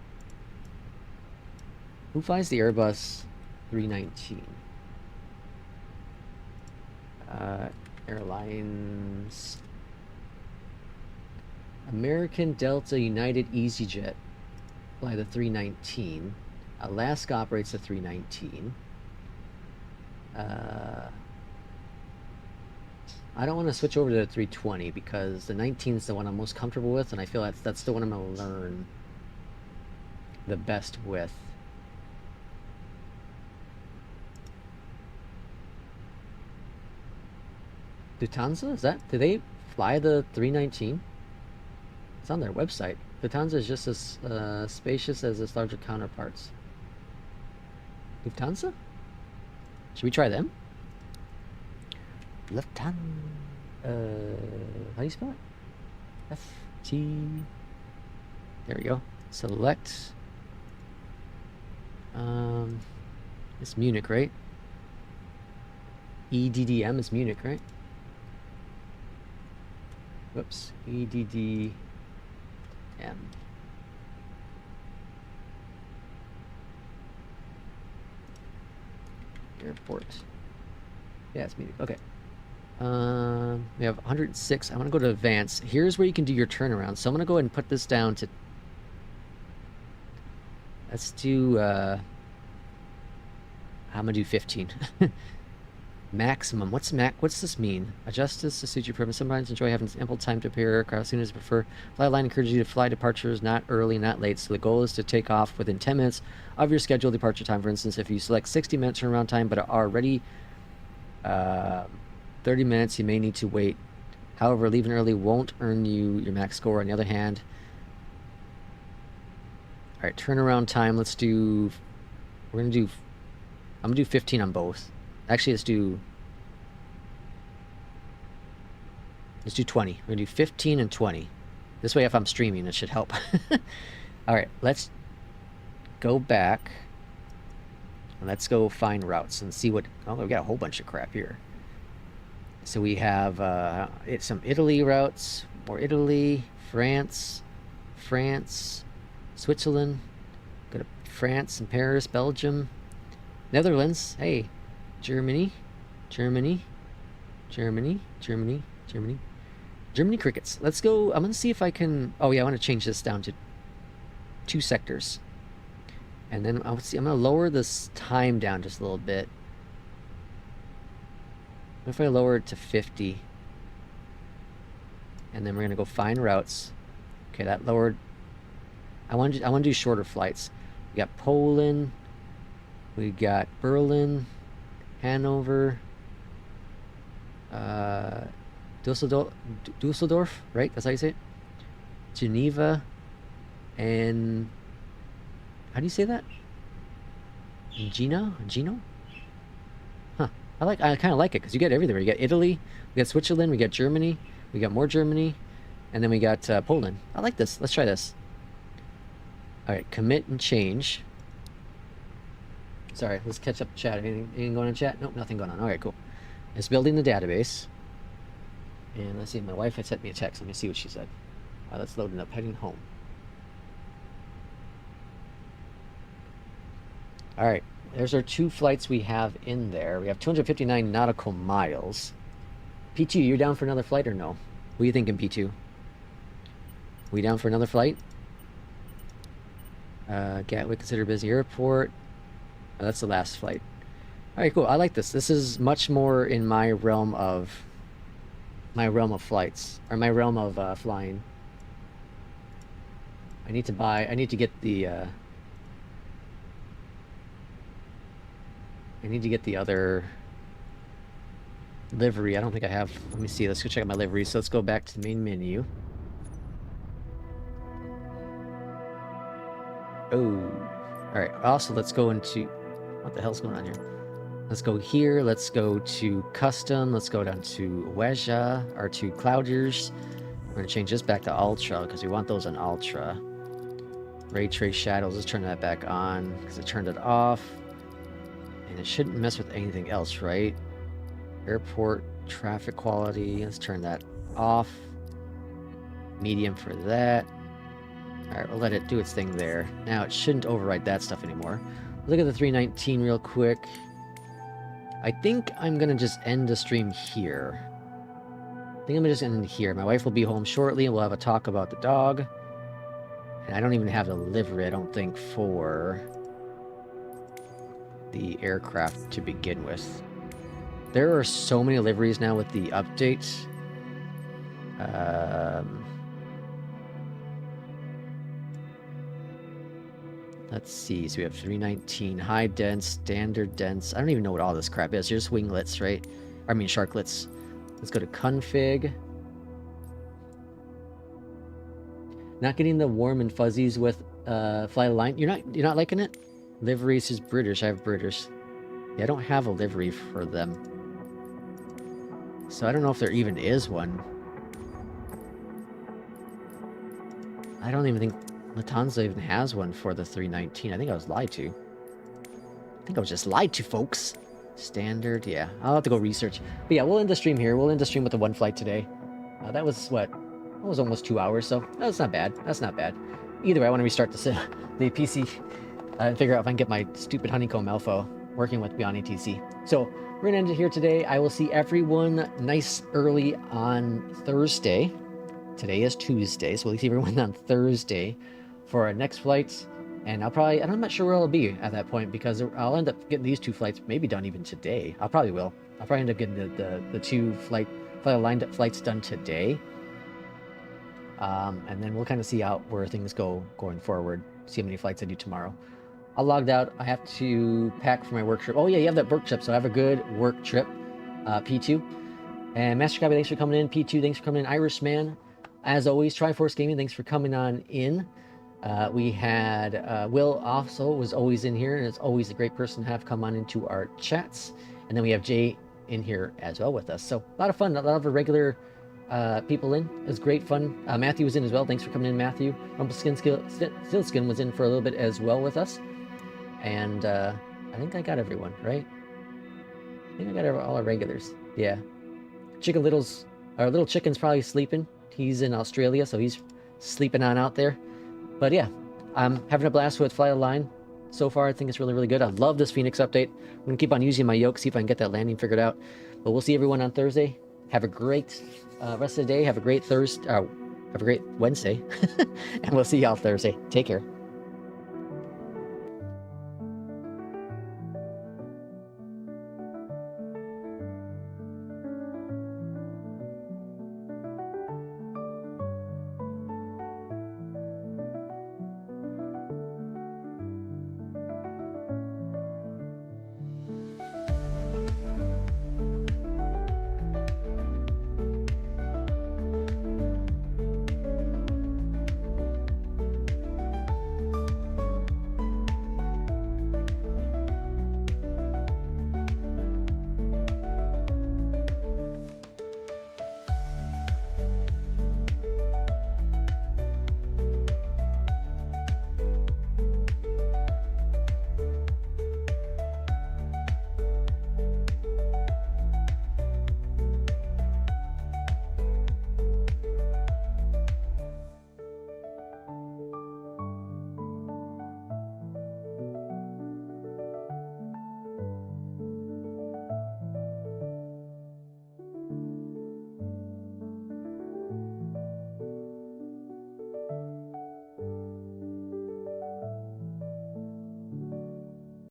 Speaker 1: Who flies the Airbus 319? Airlines... American, Delta, United, EasyJet fly the 319. Alaska operates the 319. I don't want to switch over to the 320 because the 19 is the one I'm most comfortable with, and I feel that's the one I'm going to learn the best with. Lufthansa? Is that... Do they fly the 319? It's on their website. Lufthansa is just as spacious as its larger counterparts. Lufthansa? Should we try them? Lufthansa. How do you spell it? F-T... There we go. Select. It's Munich, right? EDDM is Munich, right? Whoops. EDDM. Airport. Yeah, it's Munich. Okay. We have 106. I want to go to advanced. Here's where you can do your turnaround. So I'm going to go ahead and put this down to... Let's do... I'm going to do 15. Maximum. What's this mean? Adjust this to suit your purpose. Sometimes enjoy having ample time to prepare aircraft as soon as you prefer. Fly line encourages you to fly departures not early, not late. So the goal is to take off within 10 minutes of your scheduled departure time. For instance, if you select 60-minute turnaround time but are already 30 minutes, you may need to wait. However, leaving early won't earn you your max score. On the other hand, all right, turnaround time. Let's do. I'm gonna do 15 on both. Actually, let's do 20. We're gonna do 15 and 20. This way, if I'm streaming, it should help. All right, let's go back. Let's go find routes and see what... Oh, we got a whole bunch of crap here. So we have some Italy routes, more Italy, France, Switzerland, go to France and Paris, Belgium, Netherlands, hey, Germany crickets. Let's go. I'm gonna see if I can... Oh yeah, I want to change this down to 2 sectors. And then I'll see. I'm gonna lower this time down just a little bit. What if I lower it to 50? And then we're gonna go find routes. Okay, that lowered. I want to do shorter flights. We got Poland. We got Berlin, Hanover, Dusseldorf, right? That's how you say it. Geneva, and how do you say that? Gino? Huh. I kind of like it because you get everything. You get Italy, we got Switzerland, we got Germany, we got more Germany, and then we got Poland. I like this. Let's try this. All right, commit and change. Sorry, let's catch up chat. Anything going on in chat? Nope, nothing going on. All right, cool. It's building the database. And let's see, my wife had sent me a text. Let me see what she said. All right, let's load it up. Heading home. All right, there's our 2 flights we have in there. We have 259 nautical miles. P2, you're down for another flight or no? What are you thinking, P2? We down for another flight? Gatwick, consider busy airport. Oh, that's the last flight. All right, cool. I like this. This is much more in my realm of flights, or my realm of flying. I need to get the other livery. I don't think I have. Let me see. Let's go check out my livery. So let's go back to the main menu. Oh, all right. Also, let's go into... What the hell's going on here? Let's go here. Let's go to custom. Let's go down to Weja, or to Clouders. We're going to change this back to Ultra because we want those on Ultra. Ray trace shadows. Let's turn that back on because I turned it off. And it shouldn't mess with anything else, right? Airport traffic quality. Let's turn that off. Medium for that. Alright, we'll let it do its thing there. Now it shouldn't override that stuff anymore. Look at the 319 real quick. I think I'm gonna just end the stream here. I think I'm gonna just end it here. My wife will be home shortly and we'll have a talk about the dog. And I don't even have the livery, I don't think, for the aircraft to begin with. There are so many liveries now with the update. Let's see. So we have 319, high dense, standard dense. I don't even know what all this crap is. Here's winglets, right? I mean sharklets. Let's go to config. Not getting the warm and fuzzies with fly line. You're not liking it? Liveries is British. I have British. Yeah, I don't have a livery for them. So I don't know if there even is one. I don't even think Lufthansa even has one for the 319. I think I was lied to. think I was just lied to, folks. Standard, yeah. I'll have to go research. But yeah, we'll end the stream here. We'll end the stream with the one flight today. That was what? That was almost 2 hours, so that's not bad. That's not bad. Either way, I want to restart the PC and figure out if I can get my stupid Honeycomb Alpha working with Beyondatc. So we're going to end it here today. I will see everyone nice early on Thursday. Today is Tuesday, so we'll see everyone on Thursday for our next flights. And I'm not sure where I'll be at that point, because I'll end up getting these 2 flights maybe done even today. I'll probably end up getting the 2 lined up flights done today. And then we'll kind of see out where things go going forward. See how many flights I do tomorrow. I'll logged out. I have to pack for my work trip. Oh yeah, you have that work trip, so have a good work trip. P2. And Master Copy, thanks for coming in. P2, thanks for coming in. Irishman, as always. Triforce Gaming, thanks for coming on in. We had Will also was always in here, and it's always a great person to have come on into our chats. And then we have Jay in here as well with us. So a lot of fun, a lot of the regular people in. It was great fun. Matthew was in as well. Thanks for coming in, Matthew. Stillskin was in for a little bit as well with us. And I think I got everyone, right? I think I got all our regulars. Yeah. Our little chicken's probably sleeping. He's in Australia, so he's sleeping on out there. But yeah, I'm having a blast with Fly the Line. So far, I think it's really, really good. I love this Fenix update. I'm going to keep on using my yoke, see if I can get that landing figured out. But we'll see everyone on Thursday. Have a great rest of the day. Have a great Thursday. Have a great Wednesday. And we'll see y'all Thursday. Take care.